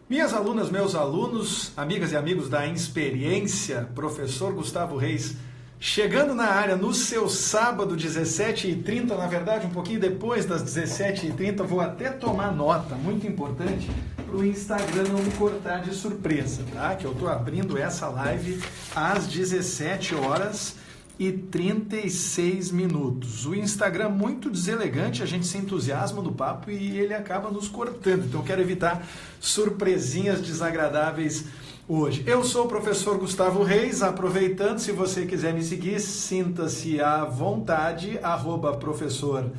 Minhas alunas, meus alunos, amigas e amigos da Insperiência, professor Gustavo Reis, chegando na área no seu sábado, 17h30, na verdade um pouquinho depois das 17h30, vou até tomar nota, muito importante, para o Instagram não me cortar de surpresa, tá? Que eu estou abrindo essa live às 17h36. O Instagram muito deselegante, a gente se entusiasma no papo e ele acaba nos cortando. Então eu quero evitar surpresinhas desagradáveis hoje. Eu sou o professor Gustavo Reis, aproveitando, se você quiser me seguir, sinta-se à vontade, @professor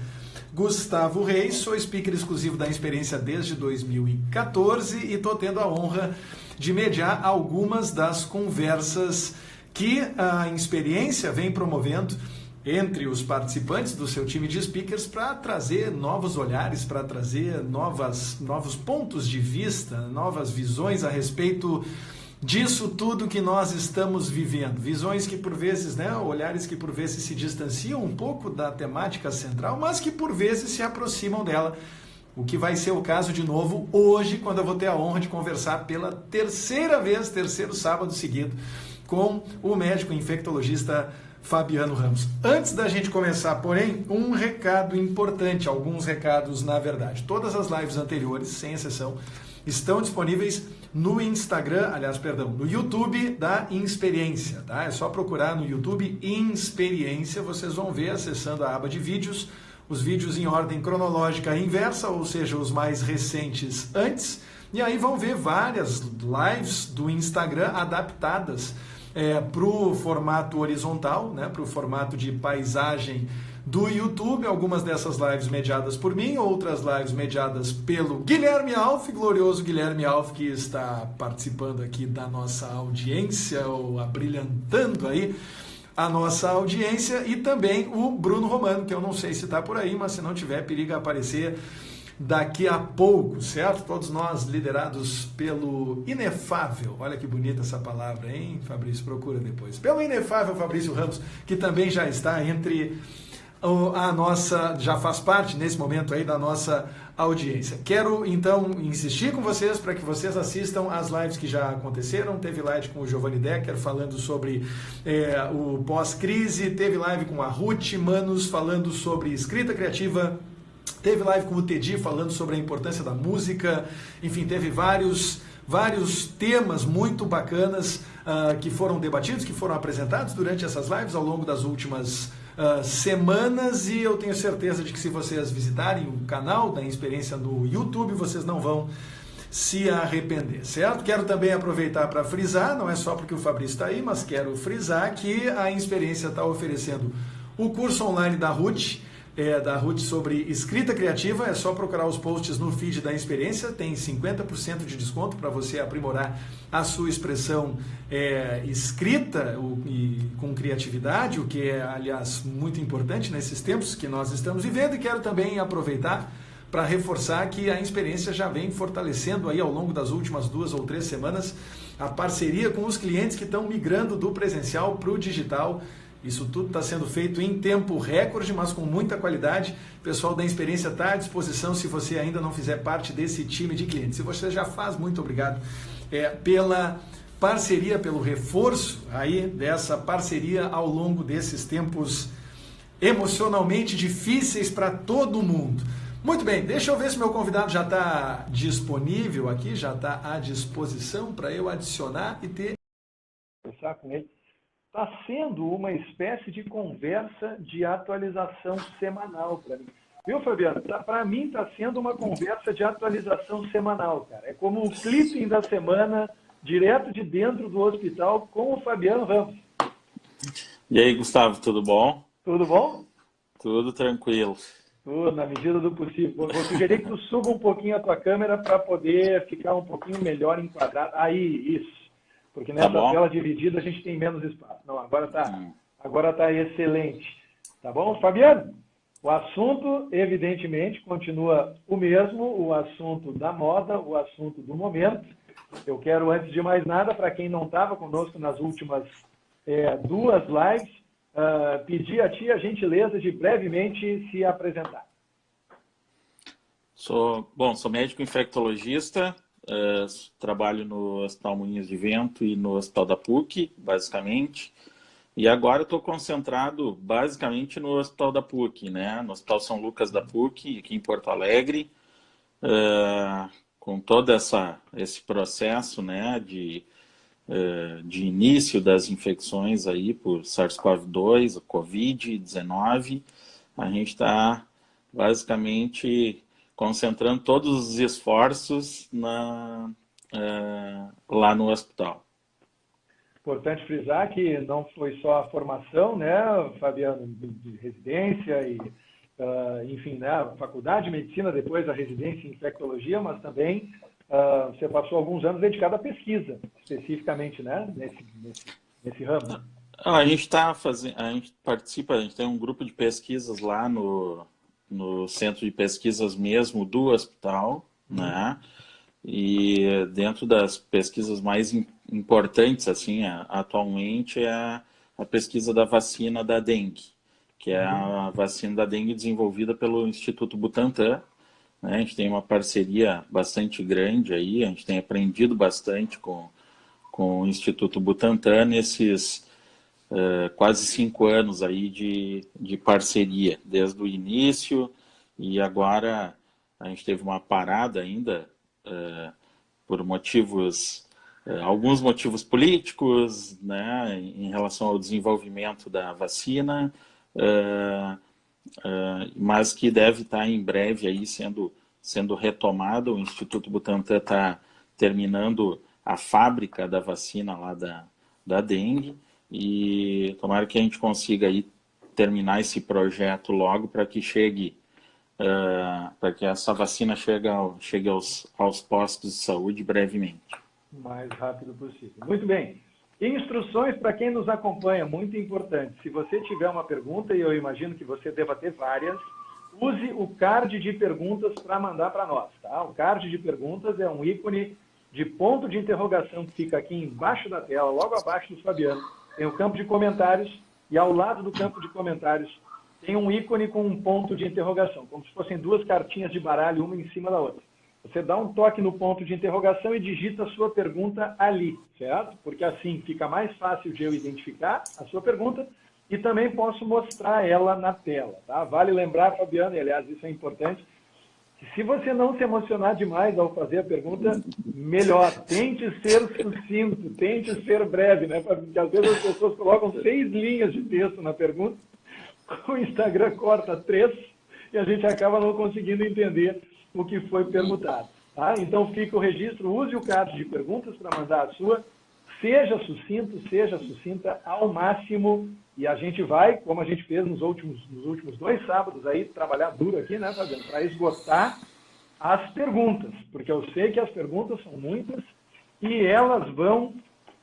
Gustavo Reis, sou speaker exclusivo da Insperiência desde 2014 e estou tendo a honra de mediar algumas das conversas que a Insperiência vem promovendo entre os participantes do seu time de speakers para trazer novos olhares, para trazer novos pontos de vista, novas visões a respeito disso tudo que nós estamos vivendo. Visões que por vezes, olhares que por vezes se distanciam um pouco da temática central, mas que por vezes se aproximam dela. O que vai ser o caso de novo hoje, quando eu vou ter a honra de conversar pela terceiro sábado seguido, com o médico infectologista Fabiano Ramos. Antes da gente começar, porém, um recado importante, alguns recados na verdade. Todas as lives anteriores, sem exceção, estão disponíveis no no YouTube da Insperiência, tá? É só procurar no YouTube Insperiência, vocês vão ver acessando a aba de vídeos, os vídeos em ordem cronológica inversa, ou seja, os mais recentes antes, e aí vão ver várias lives do Instagram adaptadas para o formato horizontal, para o formato de paisagem do YouTube, algumas dessas lives mediadas por mim, outras lives mediadas pelo Guilherme Alf, glorioso Guilherme Alf, que está participando aqui da nossa audiência, ou abrilhantando aí a nossa audiência, e também o Bruno Romano, que eu não sei se está por aí, mas se não tiver, periga aparecer daqui a pouco, certo? Todos nós liderados pelo inefável, olha que bonita essa palavra, hein, Fabrício? Procura depois. Pelo inefável Fabrício Ramos, que também já está entre a nossa, já faz parte nesse momento aí da nossa audiência. Quero então insistir com vocês para que vocês assistam as lives que já aconteceram. Teve live com o Giovanni Decker falando sobre o pós-crise, teve live com a Ruth Manos falando sobre escrita criativa, teve live com o Tedi falando sobre a importância da música, enfim, teve vários temas muito bacanas que foram debatidos, que foram apresentados durante essas lives ao longo das últimas semanas, e eu tenho certeza de que se vocês visitarem o canal da Insperiência no YouTube, vocês não vão se arrepender, certo? Quero também aproveitar para frisar, não é só porque o Fabrício está aí, mas quero frisar que a Insperiência está oferecendo o curso online da Ruth sobre escrita criativa. É só procurar os posts no feed da Insperiência, tem 50% de desconto para você aprimorar a sua expressão escrita e com criatividade, o que é, aliás, muito importante nesses tempos que nós estamos vivendo. E quero também aproveitar para reforçar que a Insperiência já vem fortalecendo aí ao longo das últimas 2 ou 3 semanas a parceria com os clientes que estão migrando do presencial para o digital. Isso tudo está sendo feito em tempo recorde, mas com muita qualidade. O pessoal da Insperiência está à disposição se você ainda não fizer parte desse time de clientes. Se você já faz, muito obrigado pela parceria, pelo reforço aí dessa parceria ao longo desses tempos emocionalmente difíceis para todo mundo. Muito bem, deixa eu ver se meu convidado já está disponível aqui, já está à disposição para eu adicionar e ter... conversar com ele. Está sendo uma espécie de conversa de atualização semanal para mim. Viu, Fabiano? Para mim está sendo uma conversa de atualização semanal, cara. É como um clipping da semana, direto de dentro do hospital, com o Fabiano Ramos. E aí, Gustavo, tudo bom? Tudo bom? Tudo tranquilo. Tudo na medida do possível. Vou sugerir que tu suba um pouquinho a tua câmera para poder ficar um pouquinho melhor enquadrado. Aí, isso. Porque nessa tela dividida a gente tem menos espaço. Não, agora tá excelente. Tá bom? Fabiano, o assunto, evidentemente, continua o mesmo, o assunto da moda, o assunto do momento. Eu quero, antes de mais nada, para quem não estava conosco nas últimas 2 lives, pedir a ti a gentileza de brevemente se apresentar. Sou médico infectologista, trabalho no Hospital Moinhos de Vento e no Hospital da PUC, basicamente. E agora estou concentrado basicamente no Hospital da PUC, né? No Hospital São Lucas da PUC, aqui em Porto Alegre, com todo esse processo, né, de início das infecções aí por SARS-CoV-2, Covid-19. A gente está basicamente concentrando todos os esforços lá no hospital. Importante frisar que não foi só a formação, né, Fabiano, de residência e, enfim, né, a faculdade de medicina, depois a residência em infectologia, mas também você passou alguns anos dedicado à pesquisa, especificamente, né, nesse ramo. A gente a gente participa, a gente tem um grupo de pesquisas lá no centro de pesquisas mesmo do hospital, né? E dentro das pesquisas mais importantes, assim, atualmente, é a pesquisa da vacina da dengue, que é a vacina da dengue desenvolvida pelo Instituto Butantan, né? A gente tem uma parceria bastante grande aí, a gente tem aprendido bastante com o Instituto Butantan nesses quase 5 anos aí de parceria, desde o início, e agora a gente teve uma parada ainda por alguns motivos políticos, né, em relação ao desenvolvimento da vacina, mas que deve estar em breve aí sendo retomado. O Instituto Butantan está terminando a fábrica da vacina lá da dengue, e tomara que a gente consiga aí terminar esse projeto logo para que para que essa vacina chegue aos postos de saúde brevemente. O mais rápido possível. Muito bem. Instruções para quem nos acompanha, muito importante. Se você tiver uma pergunta, e eu imagino que você deva ter várias, use o card de perguntas para mandar para nós. Tá? O card de perguntas é um ícone de ponto de interrogação que fica aqui embaixo da tela, logo abaixo do Fabiano. Tem o campo de comentários e ao lado do campo de comentários tem um ícone com um ponto de interrogação, como se fossem duas cartinhas de baralho, uma em cima da outra. Você dá um toque no ponto de interrogação e digita a sua pergunta ali, certo? Porque assim fica mais fácil de eu identificar a sua pergunta e também posso mostrar ela na tela, tá? Vale lembrar, Fabiano, e aliás isso é importante, que se você não se emocionar demais ao fazer a pergunta, melhor. Tente ser sucinto, tente ser breve, né? Porque às vezes as pessoas colocam 6 linhas de texto na pergunta, o Instagram corta 3 e a gente acaba não conseguindo entender o que foi perguntado. Tá? Então fica o registro, use o card de perguntas para mandar a sua, seja sucinto, seja sucinta ao máximo, e a gente vai, como a gente fez nos últimos 2 sábados, aí, trabalhar duro aqui, né, Fabiano, para esgotar as perguntas, porque eu sei que as perguntas são muitas e elas vão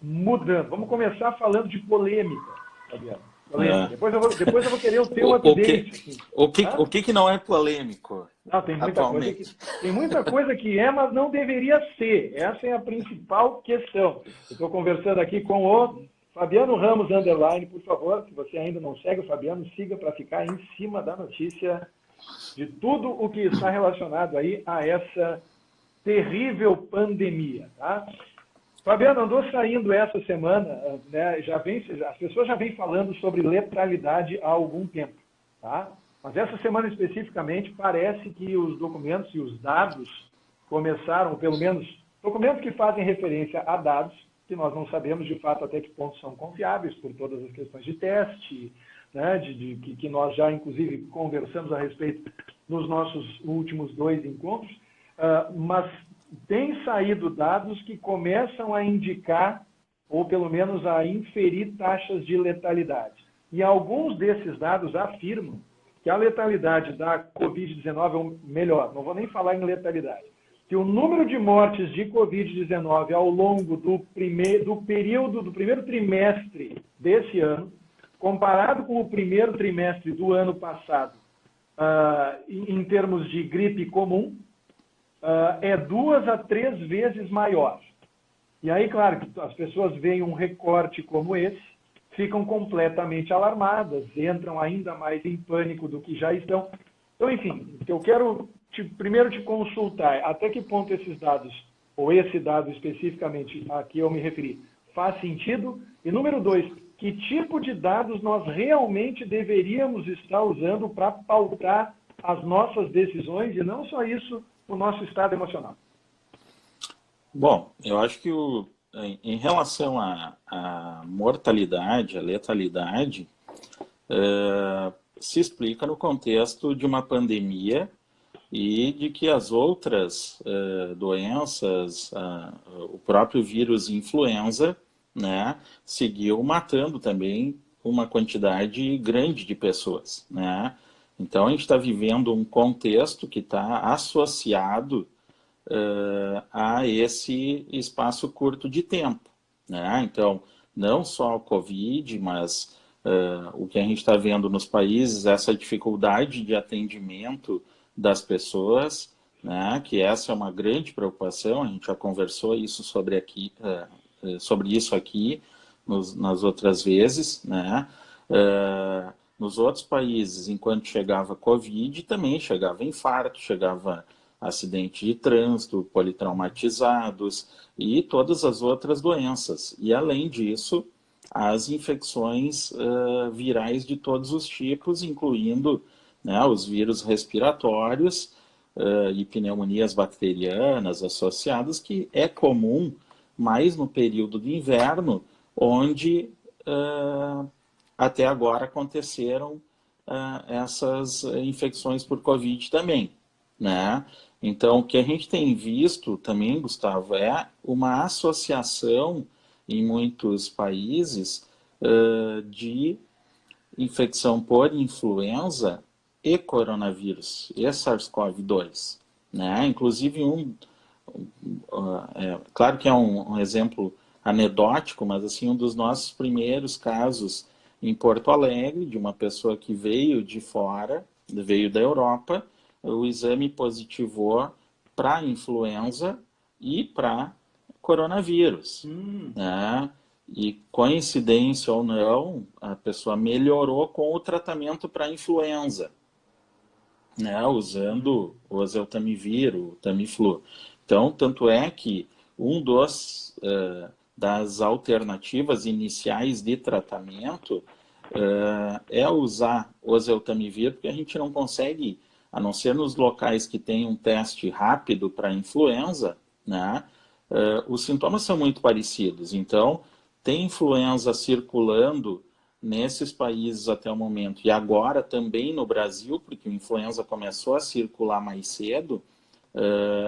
mudando. Vamos começar falando de polêmica, Fabiano. Depois eu vou querer o teu update. O que não é polêmico? Não, tem muita coisa que é, mas não deveria ser. Essa é a principal questão. Eu estou conversando aqui com o Fabiano Ramos _, por favor, se você ainda não segue o Fabiano, siga para ficar em cima da notícia de tudo o que está relacionado aí a essa terrível pandemia, tá? Fabiano, andou saindo essa semana, né, as pessoas já vêm falando sobre letalidade há algum tempo, tá? Mas essa semana especificamente parece que os documentos e os dados começaram, pelo menos documentos que fazem referência a dados, que nós não sabemos de fato até que ponto são confiáveis por todas as questões de teste, né, que nós já inclusive conversamos a respeito nos nossos últimos 2 encontros, mas tem saído dados que começam a indicar, ou pelo menos a inferir taxas de letalidade. E alguns desses dados afirmam que a letalidade da Covid-19, ou melhor, não vou nem falar em letalidade, que o número de mortes de Covid-19 ao longo do primeiro trimestre desse ano, comparado com o primeiro trimestre do ano passado, em termos de gripe comum, é 2 a 3 vezes maior. E aí, claro, que as pessoas veem um recorte como esse, ficam completamente alarmadas, entram ainda mais em pânico do que já estão. Então, enfim, eu quero primeiro te consultar até que ponto esses dados ou esse dado especificamente a que eu me referi, faz sentido? E número 2, que tipo de dados nós realmente deveríamos estar usando para pautar as nossas decisões e não só isso, o nosso estado emocional? Bom, eu acho que em relação à mortalidade, à letalidade, se explica no contexto de uma pandemia e de que as outras doenças, o próprio vírus influenza, né, seguiu matando também uma quantidade grande de pessoas, né? Então a gente está vivendo um contexto que está associado a esse espaço curto de tempo, né? Então, não só o Covid, mas o que a gente está vendo nos países, essa dificuldade de atendimento das pessoas, né? Que essa é uma grande preocupação, a gente já conversou sobre isso aqui nas outras vezes, né? Nos outros países, enquanto chegava Covid, também chegava infarto, chegava acidente de trânsito, politraumatizados e todas as outras doenças. E, além disso, as infecções virais de todos os tipos, incluindo, né, os vírus respiratórios e pneumonias bacterianas associadas, que é comum mais no período de inverno, onde até agora aconteceram essas infecções por Covid também, né? Então, o que a gente tem visto também, Gustavo, é uma associação em muitos países de infecção por influenza e coronavírus, e SARS-CoV-2, né? Inclusive, claro que é um exemplo anedótico, mas assim, um dos nossos primeiros casos em Porto Alegre, de uma pessoa que veio de fora, veio da Europa, o exame positivou para influenza e para coronavírus, né? E, coincidência ou não, a pessoa melhorou com o tratamento para influenza, né? Usando o oseltamivir, o Tamiflu. Então, tanto é que das alternativas iniciais de tratamento é usar o oseltamivir, porque a gente não consegue, a não ser nos locais que tem um teste rápido para influenza, né? Os sintomas são muito parecidos. Então, tem influenza circulando nesses países até o momento, e agora também no Brasil, porque a influenza começou a circular mais cedo,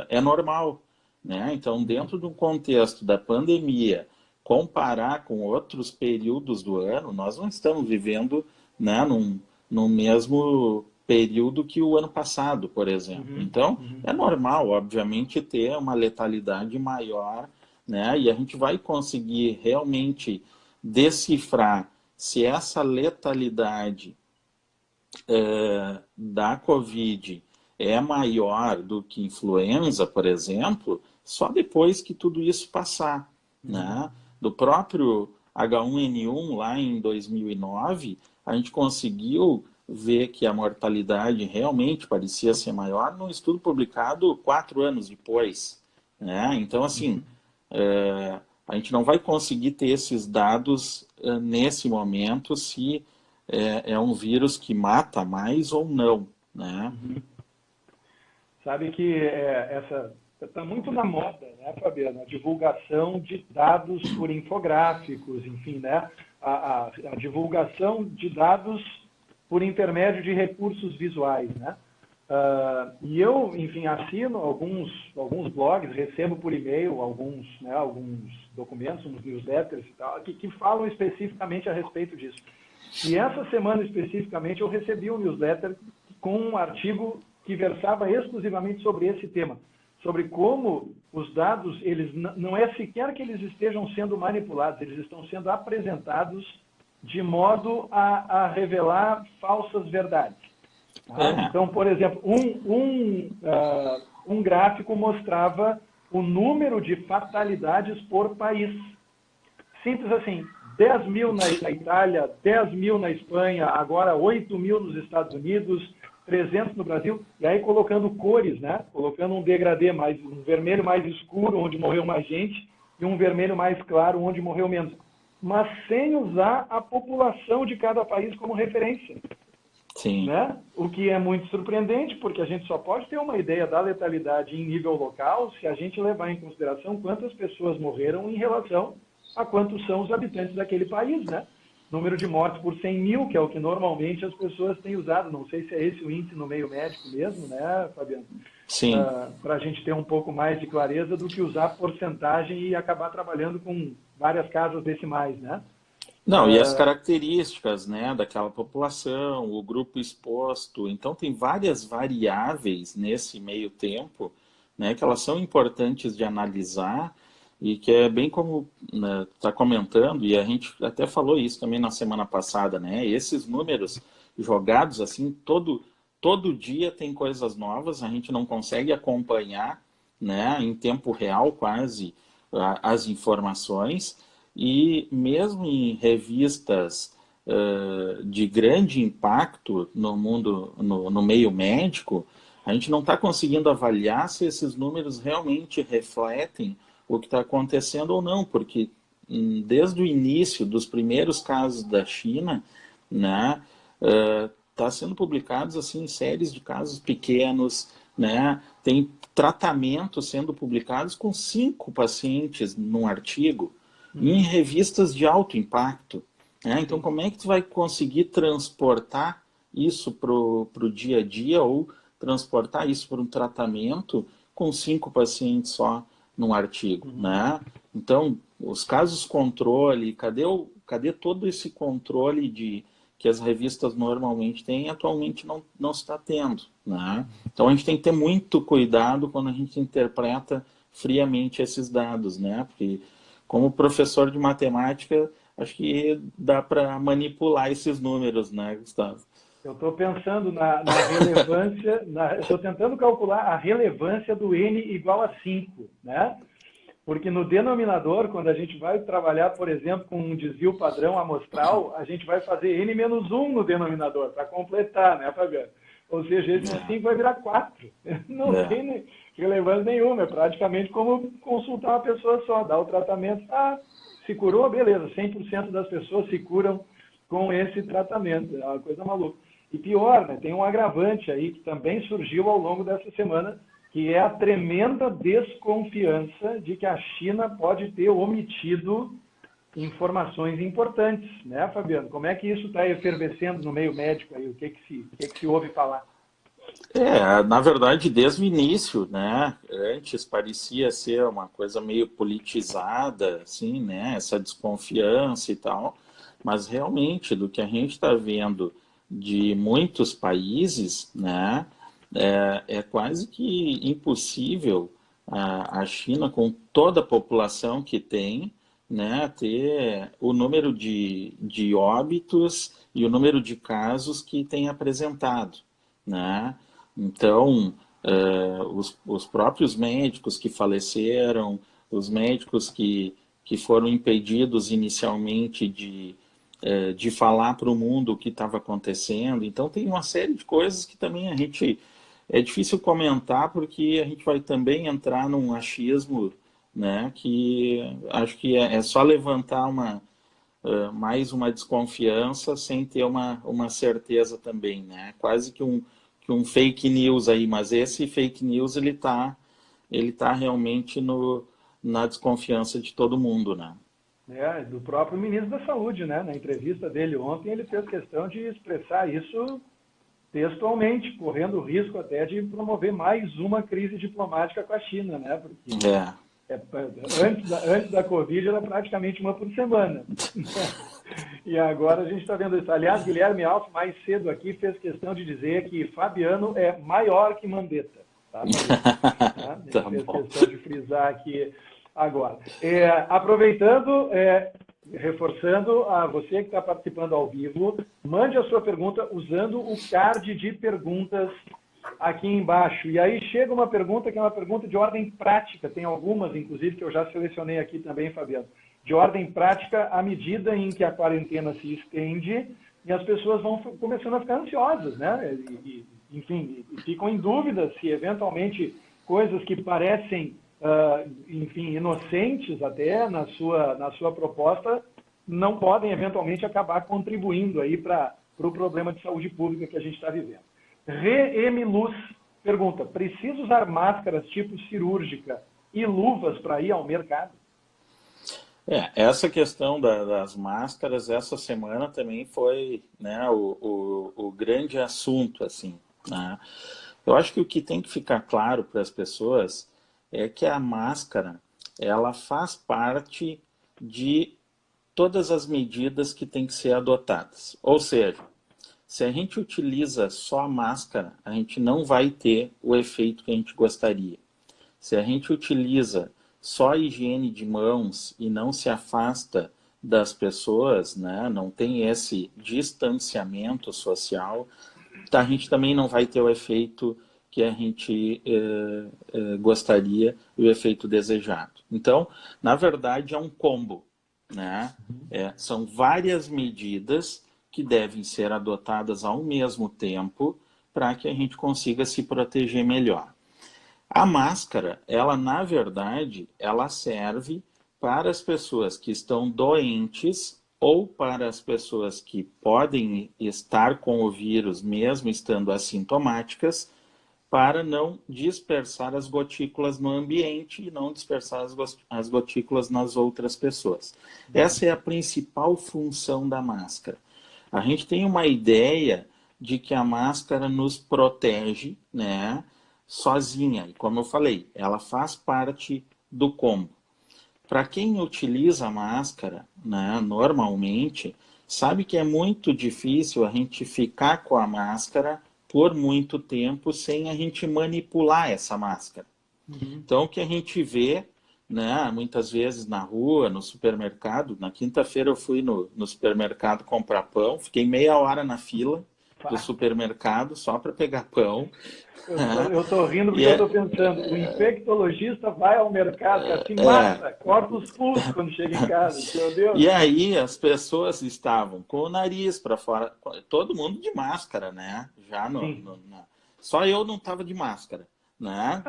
é normal, né? Então, dentro de um contexto da pandemia, comparar com outros períodos do ano, nós não estamos vivendo, né, num mesmo período que o ano passado, por exemplo. Então, é normal, obviamente, ter uma letalidade maior, né? E a gente vai conseguir realmente decifrar se essa letalidade da Covid é maior do que influenza, por exemplo, só depois que tudo isso passar, né? Do próprio H1N1 lá em 2009, a gente conseguiu ver que a mortalidade realmente parecia ser maior num estudo publicado 4 anos depois, né? Então, assim, a gente não vai conseguir ter esses dados nesse momento se é um vírus que mata mais ou não, né? Sabe que essa está muito na moda, né, Fabiana? A divulgação de dados por infográficos, enfim, né? A divulgação de dados por intermédio de recursos visuais, né? E eu, enfim, assino alguns blogs, recebo por e-mail alguns documentos, uns newsletters e tal, que falam especificamente a respeito disso. E essa semana especificamente eu recebi um newsletter com um artigo que versava exclusivamente sobre esse tema, sobre como os dados, eles não é sequer que eles estejam sendo manipulados, eles estão sendo apresentados de modo a revelar falsas verdades. Então, por exemplo, um gráfico mostrava o número de fatalidades por país. Simples assim, 10 mil na Itália, 10 mil na Espanha, agora 8 mil nos Estados Unidos, 300 no Brasil, e aí colocando cores, né? Colocando um degradê mais, um vermelho mais escuro, onde morreu mais gente, e um vermelho mais claro, onde morreu menos. Mas sem usar a população de cada país como referência. Sim. Né? O que é muito surpreendente, porque a gente só pode ter uma ideia da letalidade em nível local se a gente levar em consideração quantas pessoas morreram em relação a quantos são os habitantes daquele país, né? Número de mortes por 100 mil, que é o que normalmente as pessoas têm usado. Não sei se é esse o índice no meio médico mesmo, né, Fabiano? Sim. Para a gente ter um pouco mais de clareza do que usar porcentagem e acabar trabalhando com várias casas decimais, né? Não, e as características, né, daquela população, o grupo exposto. Então, tem várias variáveis nesse meio tempo, né, que elas são importantes de analisar e que é bem como está comentando, e a gente até falou isso também na semana passada, né, esses números jogados assim, todo dia tem coisas novas, a gente não consegue acompanhar, né, em tempo real quase as informações. E mesmo em revistas de grande impacto no mundo, no meio médico, a gente não está conseguindo avaliar se esses números realmente refletem o que está acontecendo ou não, porque desde o início dos primeiros casos da China, né, está sendo publicados assim séries de casos pequenos, né, tem tratamentos sendo publicados com 5 pacientes num artigo, em revistas de alto impacto. Né? Então, como é que tu vai conseguir transportar isso para o dia a dia ou transportar isso para um tratamento com 5 pacientes só num artigo? Né? Então, os casos controle, cadê todo esse controle que as revistas normalmente têm, atualmente não está tendo. Né? Então, a gente tem que ter muito cuidado quando a gente interpreta friamente esses dados, né? Porque como professor de matemática, acho que dá para manipular esses números, né, Gustavo? Eu estou pensando na relevância, estou tentando calcular a relevância do N igual a 5, né? Porque no denominador, quando a gente vai trabalhar, por exemplo, com um desvio padrão amostral, a gente vai fazer N menos 1 no denominador, para completar, né, Fabiano? Ou seja, esse 5 vai virar 4. Não tem relevância nenhuma, é praticamente como consultar uma pessoa só, dar o tratamento. Se curou, beleza, 100% das pessoas se curam com esse tratamento, é uma coisa maluca. E pior, né, tem um agravante aí que também surgiu ao longo dessa semana, que é a tremenda desconfiança de que a China pode ter omitido informações importantes, né, Fabiano? Como é que isso está efervescendo no meio médico aí? O que se ouve falar? Na verdade, desde o início, né? Antes parecia ser uma coisa meio politizada, assim, né? Essa desconfiança e tal. Mas realmente, do que a gente está vendo de muitos países, né? É quase que impossível a China, com toda a população que tem, né, ter o número de óbitos e o número de casos que tem apresentado, né? Então, os próprios médicos que faleceram, os médicos que foram impedidos inicialmente de falar para o mundo o que estava acontecendo. Então, tem uma série de coisas que também é difícil comentar, porque a gente vai também entrar num achismo, né, que acho que é só levantar mais uma desconfiança sem ter uma certeza também, né? Quase que um fake news aí, mas esse fake news ele tá realmente na desconfiança de todo mundo, né? Do próprio ministro da Saúde, né? Na entrevista dele ontem, ele fez questão de expressar isso textualmente, correndo o risco até de promover mais uma crise diplomática com a China, né? Porque antes da Covid era praticamente uma por semana. E agora a gente está vendo isso. Aliás, Guilherme Alves, mais cedo aqui, fez questão de dizer que Fabiano é maior que Mandetta. Tá? Tá fez bom. questão de frisar aqui agora. Aproveitando, reforçando a você que está participando ao vivo, mande a sua pergunta usando o card de perguntas aqui embaixo. E aí chega uma pergunta que é uma pergunta de ordem prática. Tem algumas, inclusive, que eu já selecionei aqui também, Fabiano. De ordem prática, à medida em que a quarentena se estende e as pessoas vão começando a ficar ansiosas, né? E enfim, ficam em dúvida se eventualmente coisas que parecem, enfim, inocentes até na sua proposta, não podem eventualmente acabar contribuindo aí para o problema de saúde pública que a gente está vivendo. Re-M Luz pergunta: preciso usar máscaras tipo cirúrgica e luvas para ir ao mercado? Essa questão das máscaras, essa semana também foi, né, o grande assunto, assim, né? Eu acho que o que tem que ficar claro para as pessoas é que a máscara, ela faz parte de todas as medidas que têm que ser adotadas. Ou seja, se a gente utiliza só a máscara, a gente não vai ter o efeito que a gente gostaria. Se a gente utiliza só a higiene de mãos e não se afasta das pessoas, né, não tem esse distanciamento social, a gente também não vai ter o efeito que a gente gostaria e o efeito desejado. Então, na verdade, é um combo, né? São várias medidas que devem ser adotadas ao mesmo tempo para que a gente consiga se proteger melhor. A máscara, ela na verdade, ela serve para as pessoas que estão doentes ou para as pessoas que podem estar com o vírus mesmo estando assintomáticas, para não dispersar as gotículas no ambiente e não dispersar as gotículas nas outras pessoas. Essa é a principal função da máscara. A gente tem uma ideia de que a máscara nos protege, né, sozinha. E como eu falei, ela faz parte do combo. Para quem utiliza a máscara, né, normalmente, sabe que é muito difícil a gente ficar com a máscara por muito tempo sem a gente manipular essa máscara. Então, o que a gente vê, né, muitas vezes na rua, no supermercado, na quinta-feira eu fui no supermercado comprar pão, fiquei meia hora na fila do supermercado só para pegar pão. Eu estou rindo porque eu estou pensando, o infectologista vai ao mercado, se mata, corta os pulsos quando chega em casa, meu Deus. E aí as pessoas estavam com o nariz para fora, todo mundo de máscara, né? Já só eu não estava de máscara, né?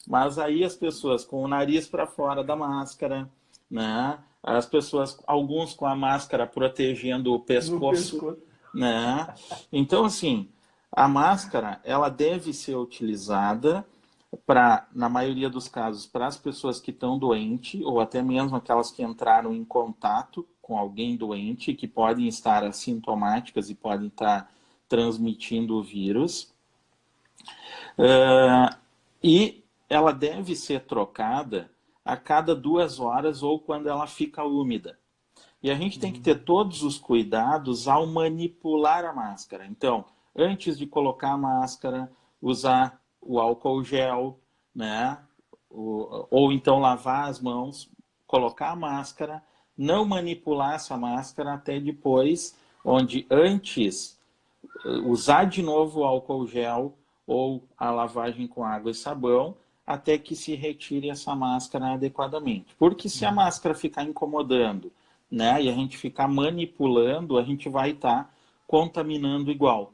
Mas aí as pessoas com o nariz para fora da máscara, né? As pessoas, alguns com a máscara protegendo o pescoço, né? Então, assim, a máscara, ela deve ser utilizada para, na maioria dos casos, para as pessoas que estão doentes, ou até mesmo aquelas que entraram em contato com alguém doente, que podem estar assintomáticas e podem estar transmitindo o vírus. E ela deve ser trocada a cada 2 horas ou quando ela fica úmida. E a gente tem que ter todos os cuidados ao manipular a máscara. Então, antes de colocar a máscara, usar o álcool gel, né? Ou então lavar as mãos, colocar a máscara, não manipular essa máscara até depois, onde antes usar de novo o álcool gel ou a lavagem com água e sabão, até que se retire essa máscara adequadamente. Porque se a máscara ficar incomodando, né, e a gente ficar manipulando, a gente vai estar contaminando igual,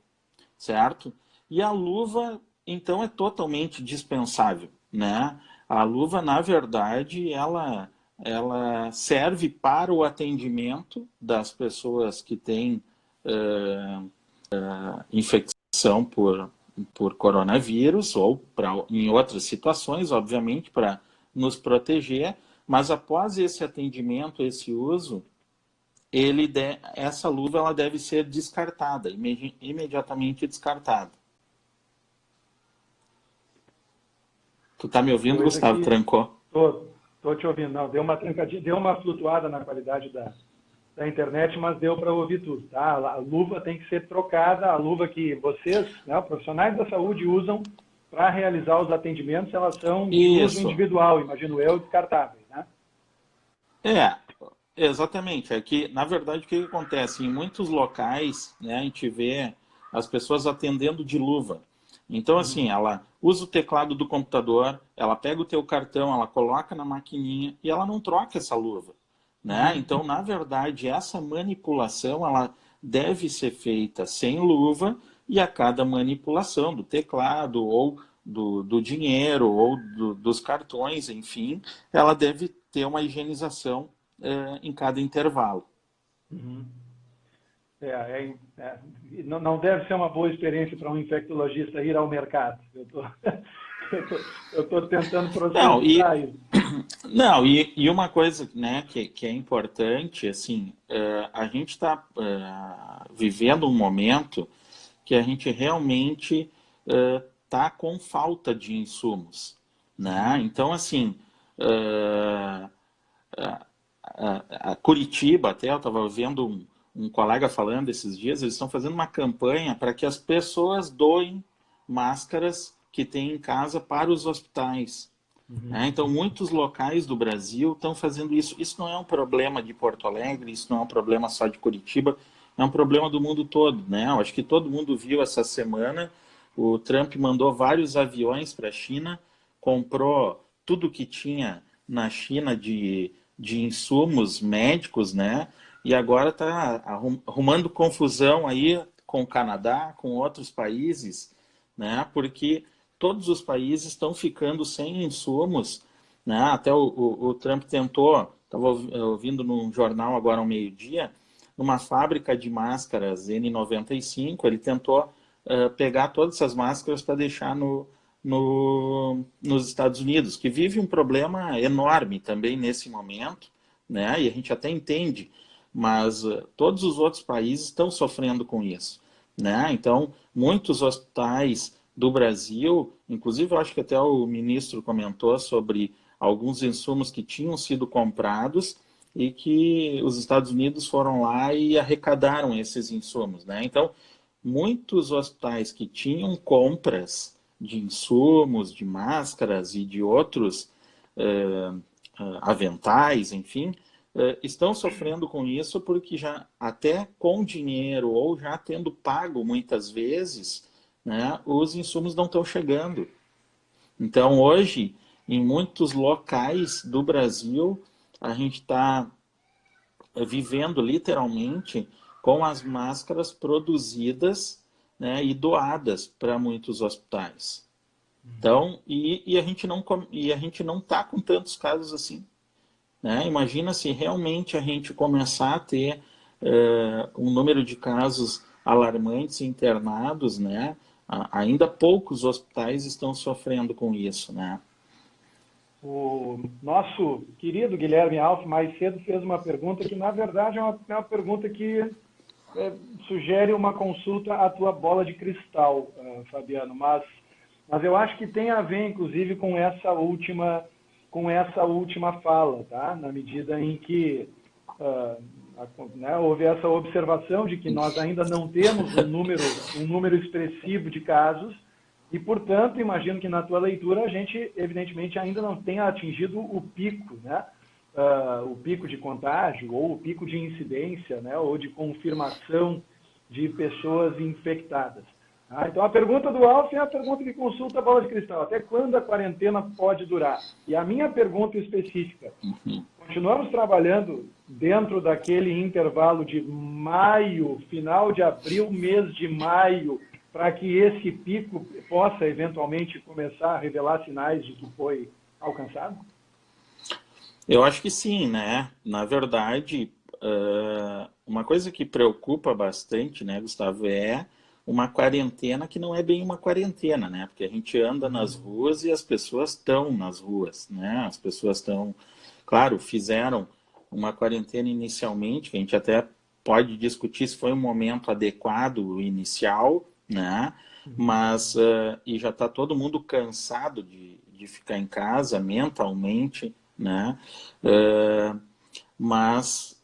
certo? E a luva, então, é totalmente dispensável, né? A luva, na verdade, ela serve para o atendimento das pessoas que têm infecção por coronavírus ou em outras situações, obviamente, para nos proteger, mas após esse atendimento, esse uso, essa luva ela deve ser descartada, imediatamente descartada. Tu tá me ouvindo, Gustavo? Trancou? Tô te ouvindo. Não, deu uma trancadinha, deu uma flutuada na qualidade da internet, mas deu para ouvir tudo, tá? A luva tem que ser trocada, a luva que vocês, né, profissionais da saúde, usam para realizar os atendimentos, elas são de uso individual, imagino eu, descartáveis, né? Exatamente. É que, na verdade, o que acontece? Em muitos locais, né, a gente vê as pessoas atendendo de luva. Então, assim, ela usa o teclado do computador, ela pega o teu cartão, ela coloca na maquininha e ela não troca essa luva, né? Então, na verdade, essa manipulação, ela deve ser feita sem luva, e a cada manipulação do teclado ou do dinheiro ou dos cartões, enfim, ela deve ter uma higienização em cada intervalo. Uhum. Não deve ser uma boa experiência para um infectologista ir ao mercado. Eu tô tentando processar isso. Não, e uma coisa, né, que é importante, assim, a gente está vivendo um momento que a gente realmente está com falta de insumos, né? Então, assim, a Curitiba, até eu estava vendo um colega falando esses dias, eles estão fazendo uma campanha para que as pessoas doem máscaras que têm em casa para os hospitais. Então, muitos locais do Brasil estão fazendo isso. Isso não é um problema de Porto Alegre, isso não é um problema só de Curitiba, é um problema do mundo todo, né? Eu acho que todo mundo viu essa semana, o Trump mandou vários aviões para a China, comprou tudo que tinha na China de insumos médicos, né? E agora está arrumando confusão aí com o Canadá, com outros países, né? Porque todos os países estão ficando sem insumos, né? Até o Trump tentou, estava ouvindo num jornal agora ao meio-dia, numa fábrica de máscaras N95, ele tentou pegar todas essas máscaras para deixar nos Estados Unidos, que vive um problema enorme também nesse momento, né? E a gente até entende, mas todos os outros países estão sofrendo com isso, né? Então, muitos hospitais do Brasil, inclusive eu acho que até o ministro comentou sobre alguns insumos que tinham sido comprados e que os Estados Unidos foram lá e arrecadaram esses insumos, né? Então, muitos hospitais que tinham compras de insumos, de máscaras e de outros aventais, enfim, estão sofrendo com isso porque já até com dinheiro ou já tendo pago muitas vezes, né, os insumos não estão chegando. Então, hoje, em muitos locais do Brasil, a gente está vivendo literalmente com as máscaras produzidas, né, e doadas para muitos hospitais. Então, e a gente não está com tantos casos assim, né? Imagina se realmente a gente começar a ter um número de casos alarmantes internados, né? Ainda poucos hospitais estão sofrendo com isso, né? O nosso querido Guilherme Alf mais cedo fez uma pergunta que, na verdade, é uma pergunta que sugere uma consulta à tua bola de cristal, Fabiano, mas eu acho que tem a ver, inclusive, com essa última fala, tá? Na medida em que houve essa observação de que nós ainda não temos um número expressivo de casos e, portanto, imagino que na tua leitura a gente, evidentemente, ainda não tenha atingido o pico, né? O pico de contágio ou o pico de incidência, né? Ou de confirmação de pessoas infectadas. Então, a pergunta do Alf é a pergunta que consulta a bola de cristal. Até quando a quarentena pode durar? E a minha pergunta específica, continuamos trabalhando dentro daquele intervalo de maio, final de abril, mês de maio, para que esse pico possa eventualmente começar a revelar sinais de que foi alcançado? Eu acho que sim, né? Na verdade, uma coisa que preocupa bastante, né, Gustavo, é uma quarentena que não é bem uma quarentena, né? Porque a gente anda nas ruas e as pessoas estão nas ruas, né? As pessoas estão, claro, fizeram uma quarentena inicialmente, que a gente até pode discutir se foi um momento adequado inicial, né? Mas, e já está todo mundo cansado de ficar em casa mentalmente, né? Mas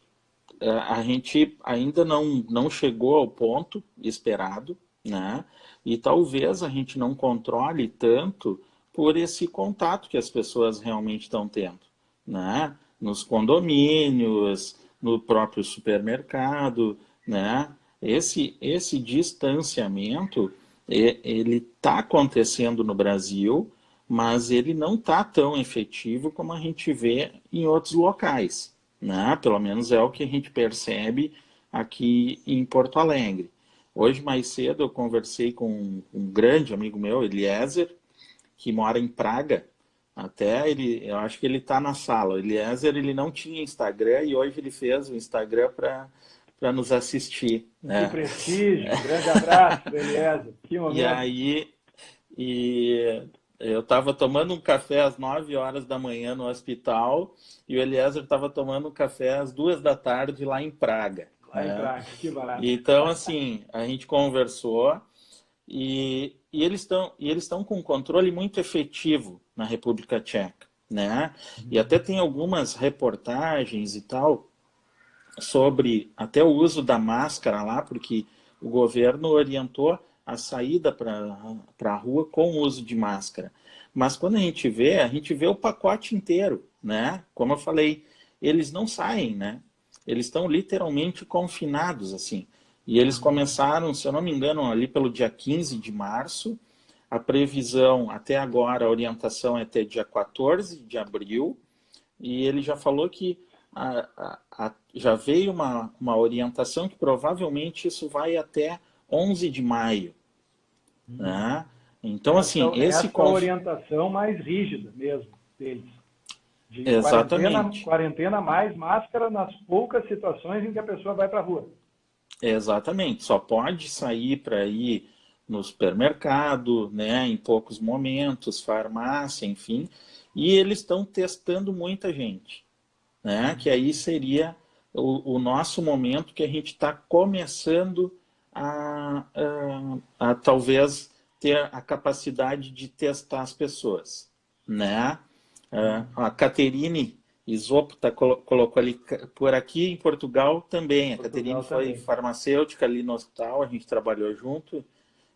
a gente ainda não chegou ao ponto esperado, né? E talvez a gente não controle tanto por esse contato que as pessoas realmente estão tendo, né? Nos condomínios, no próprio supermercado, né? Esse distanciamento, ele está acontecendo no Brasil, mas ele não está tão efetivo como a gente vê em outros locais, né? Pelo menos é o que a gente percebe aqui em Porto Alegre. Hoje, mais cedo, eu conversei com um grande amigo meu, Eliezer, que mora em Praga. Até eu acho que ele está na sala. O Eliezer, ele não tinha Instagram e hoje ele fez o Instagram para nos assistir, Que né? prestígio, um grande abraço, Eliezer. Que E momento. aí, eu estava tomando um café às 9 horas da manhã no hospital e o Eliezer estava tomando um café às 2 da tarde lá em Praga, Lá em né? Praga, que barato. Então, assim, a gente conversou e eles estão com um controle muito efetivo na República Tcheca, né? E até tem algumas reportagens e tal sobre até o uso da máscara lá, porque o governo orientou a saída para a rua com o uso de máscara. Mas quando a gente vê o pacote inteiro, né? Como eu falei, eles não saem, né? Eles estão literalmente confinados, assim. E eles começaram, se eu não me engano, ali pelo dia 15 de março. A previsão, até agora, a orientação é até dia 14 de abril. E ele já falou que já veio uma orientação que provavelmente isso vai até 11 de maio. Né? Então, assim, Essa orientação mais rígida mesmo deles. De exatamente. quarentena mais máscara nas poucas situações em que a pessoa vai para a rua. Exatamente. Só pode sair para ir no supermercado, né, em poucos momentos, farmácia, enfim. E eles estão testando muita gente, né? Que aí seria o nosso momento que a gente está começando a talvez ter a capacidade de testar as pessoas, né? A Caterine Isopo colocou ali, por aqui em Portugal também. A Caterine foi farmacêutica ali no hospital, a gente trabalhou junto,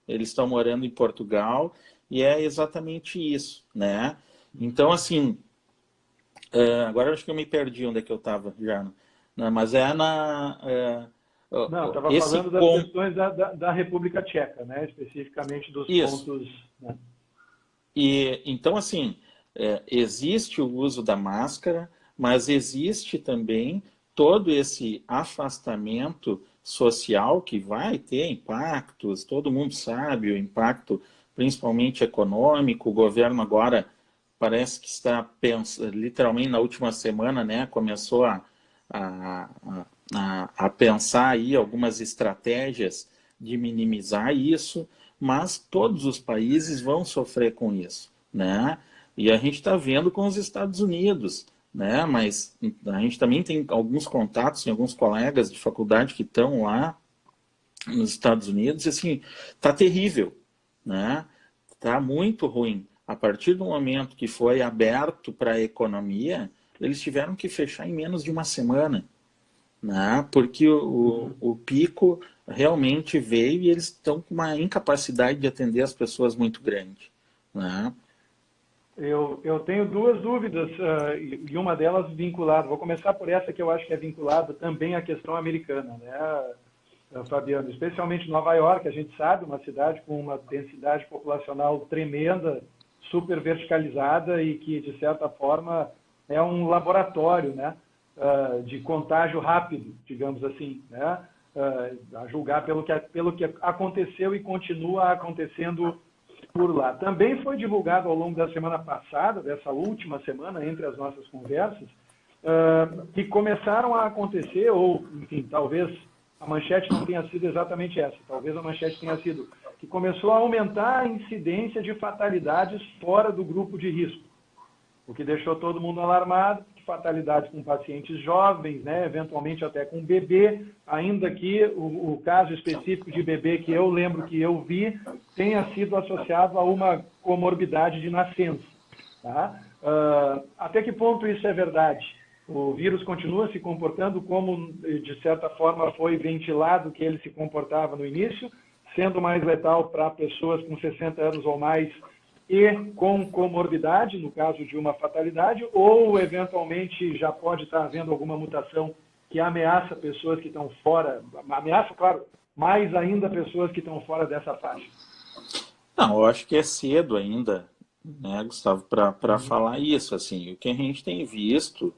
eles estão morando em Portugal, e é exatamente isso, né? Então, assim, agora eu acho que eu me perdi onde é que eu estava já, né? Mas não, estava falando das questões da República Tcheca, né? Especificamente dos pontos... Né? E, então, assim, existe o uso da máscara, mas existe também todo esse afastamento social que vai ter impactos, todo mundo sabe o impacto, principalmente econômico. O governo agora parece que está pensando, literalmente na última semana, né, começou a pensar aí algumas estratégias de minimizar isso, mas todos os países vão sofrer com isso, né? E a gente está vendo com os Estados Unidos, né? Mas a gente também tem alguns contatos, tem alguns colegas de faculdade que estão lá nos Estados Unidos, e assim, tá terrível, né? Tá muito ruim. A partir do momento que foi aberto para a economia, eles tiveram que fechar em menos de uma semana, né? Porque o pico realmente veio e eles estão com uma incapacidade de atender as pessoas muito grande, né? Eu tenho duas dúvidas, e uma delas vinculada. Vou começar por essa que eu acho que é vinculada também à questão americana, né, Fabiano? Especialmente Nova York, a gente sabe, uma cidade com uma densidade populacional tremenda, super verticalizada e que, de certa forma, é um laboratório, né, de contágio rápido, digamos assim, né, a julgar pelo que aconteceu e continua acontecendo por lá. Também foi divulgado ao longo da semana passada, dessa última semana, entre as nossas conversas, que começaram a acontecer, ou, enfim, talvez a manchete não tenha sido exatamente essa, talvez a manchete tenha sido que começou a aumentar a incidência de fatalidades fora do grupo de risco, o que deixou todo mundo alarmado, fatalidades com pacientes jovens, né, eventualmente até com bebê, ainda que o caso específico de bebê que eu lembro que eu vi tenha sido associado a uma comorbidade de nascença. Tá? Até que ponto isso é verdade? O vírus continua se comportando como, de certa forma, foi ventilado que ele se comportava no início, sendo mais letal para pessoas com 60 anos ou mais e com comorbidade, no caso de uma fatalidade, ou eventualmente já pode estar havendo alguma mutação que ameaça pessoas que estão fora, ameaça, claro, mais ainda pessoas que estão fora dessa faixa? Não, eu acho que é cedo ainda, né, Gustavo, para falar isso. Assim, o que a gente tem visto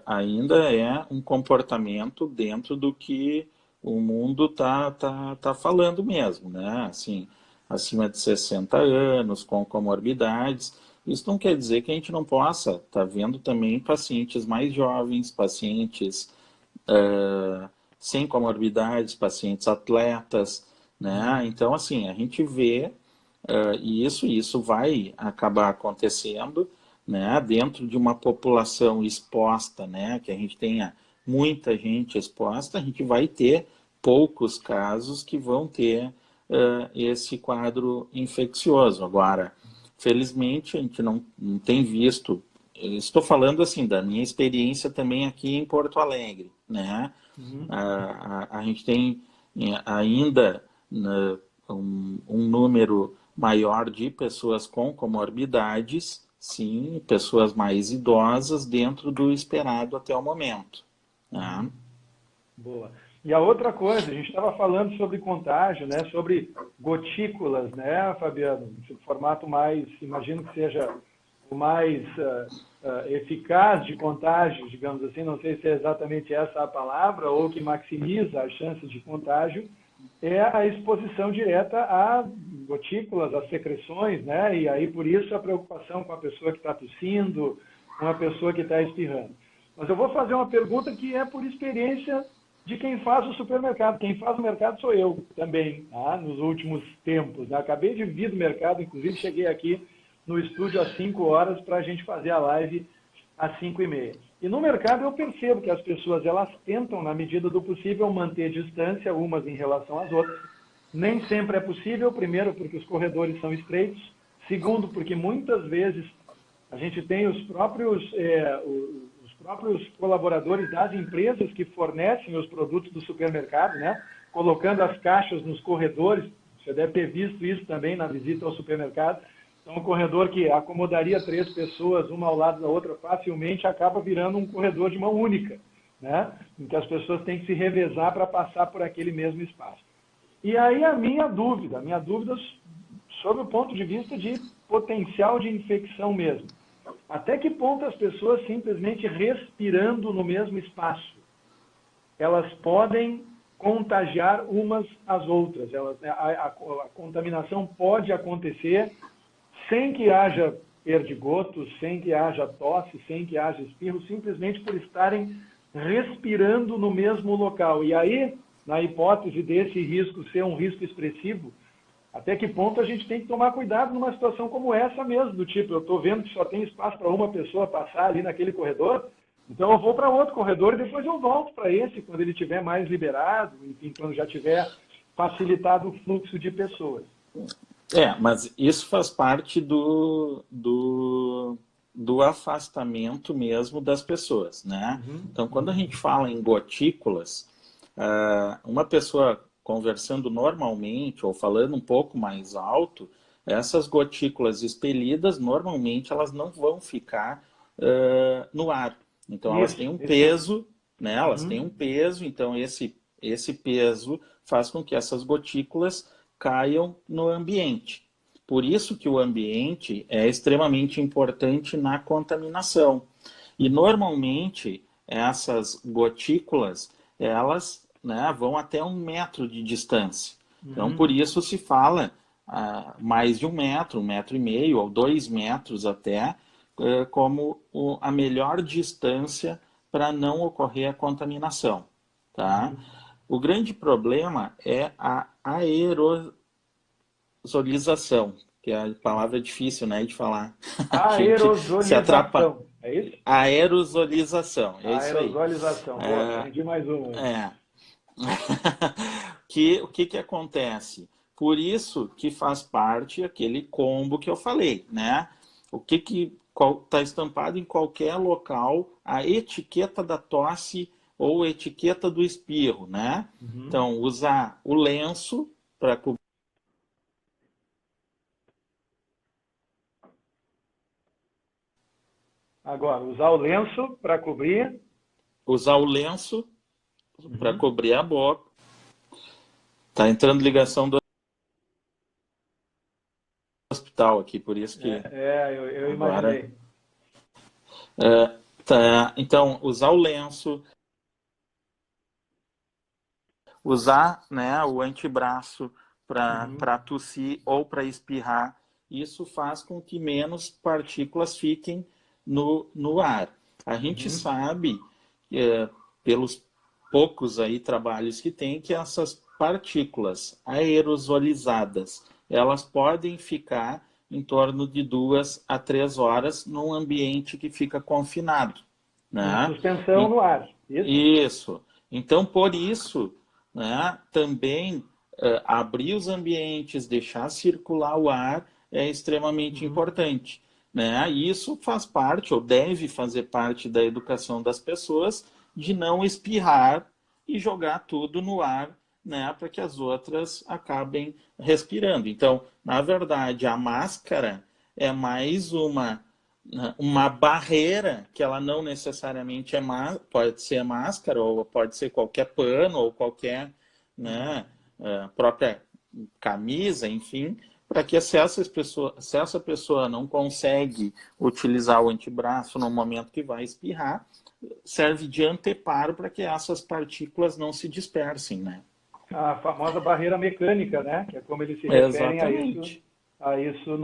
ainda é um comportamento dentro do que o mundo tá falando mesmo, né? Assim, acima de 60 anos, com comorbidades. Isso não quer dizer que a gente não possa estar vendo também pacientes mais jovens, pacientes sem comorbidades, pacientes atletas, né? Então, assim, a gente vê e isso vai acabar acontecendo, né? Dentro de uma população exposta, né? Que a gente tenha muita gente exposta, a gente vai ter poucos casos que vão ter esse quadro infeccioso. Agora, felizmente, a gente não tem visto. Eu estou falando assim da minha experiência também aqui em Porto Alegre, né? A gente tem ainda, né, um número maior de pessoas com comorbidades, sim, pessoas mais idosas dentro do esperado até o momento. Né? Boa. E a outra coisa, a gente estava falando sobre contágio, né? Sobre gotículas, né, Fabiano? Esse formato mais, imagino que seja o mais eficaz de contágio, digamos assim, não sei se é exatamente essa a palavra, ou que maximiza as chances de contágio, é a exposição direta a gotículas, a secreções, né? E aí, por isso, a preocupação com a pessoa que está tossindo, com a pessoa que está espirrando. Mas eu vou fazer uma pergunta que é por experiência de quem faz o supermercado. Quem faz o mercado sou eu também, tá? Nos últimos tempos. Né? Acabei de vir do mercado, inclusive cheguei aqui no estúdio às 5 horas para a gente fazer a live às 5h30. E no mercado eu percebo que as pessoas elas tentam, na medida do possível, manter distância umas em relação às outras. Nem sempre é possível, primeiro porque os corredores são estreitos, segundo porque muitas vezes a gente tem os próprios colaboradores das empresas que fornecem os produtos do supermercado, né? Colocando as caixas nos corredores. Você deve ter visto isso também na visita ao supermercado. Então, um corredor que acomodaria 3 pessoas, uma ao lado da outra, facilmente acaba virando um corredor de mão única, né? Em que as pessoas têm que se revezar para passar por aquele mesmo espaço. E aí a minha dúvida sobre o ponto de vista de potencial de infecção mesmo. Até que ponto as pessoas simplesmente respirando no mesmo espaço, elas podem contagiar umas às outras? A contaminação pode acontecer sem que haja perdigoto, sem que haja tosse, sem que haja espirro, simplesmente por estarem respirando no mesmo local. E aí, na hipótese desse risco ser um risco expressivo, até que ponto a gente tem que tomar cuidado numa situação como essa mesmo, do tipo, eu estou vendo que só tem espaço para uma pessoa passar ali naquele corredor, então eu vou para outro corredor e depois eu volto para esse, quando ele estiver mais liberado, enfim, quando já tiver facilitado o fluxo de pessoas. Mas isso faz parte do afastamento mesmo das pessoas, né? Então, quando a gente fala em gotículas, uma pessoa conversando normalmente ou falando um pouco mais alto, essas gotículas expelidas, normalmente elas não vão ficar no ar. Então, elas têm um peso, né? Elas têm um peso, então esse peso faz com que essas gotículas caiam no ambiente. Por isso que o ambiente é extremamente importante na contaminação. E normalmente essas gotículas, elas, né, vão até 1 metro de distância. Então por isso se fala mais de 1 metro, 1,5 metro, ou 2 metros até, como a melhor distância para não ocorrer a contaminação. Tá? O grande problema é a aerosolização, que é a palavra difícil, né, de falar. Se atrapalha. É isso? Aerosolização, é isso aí. Aerosolização, aprendi mais uma. O que acontece? Por isso que faz parte aquele combo que eu falei, né? O que está estampado em qualquer local, a etiqueta da tosse ou etiqueta do espirro, né? Então, usar o lenço para cobrir. Agora, usar o lenço para cobrir. Usar o lenço para cobrir a boca. Tá entrando ligação do hospital aqui, por isso que... Eu imaginei. Então, usar o lenço, usar, né, o antebraço para tossir ou para espirrar. Isso faz com que menos partículas fiquem no ar. A gente sabe, pelos poucos aí trabalhos que tem, que essas partículas aerosolizadas, elas podem ficar em torno de 2 a 3 horas num ambiente que fica confinado. Né? Suspensão no ar. Isso. Então, por isso, né, também abrir os ambientes, deixar circular o ar é extremamente importante. Né? Isso faz parte, ou deve fazer parte da educação das pessoas, de não espirrar e jogar tudo no ar, né, para que as outras acabem respirando. Então, na verdade, a máscara é mais uma barreira, que ela não necessariamente pode ser máscara, ou pode ser qualquer pano, ou qualquer, né, própria camisa, enfim, para que se essa pessoa não consegue utilizar o antebraço no momento que vai espirrar, serve de anteparo para que essas partículas não se dispersem, né? A famosa barreira mecânica, né? Que é como eles se referem a isso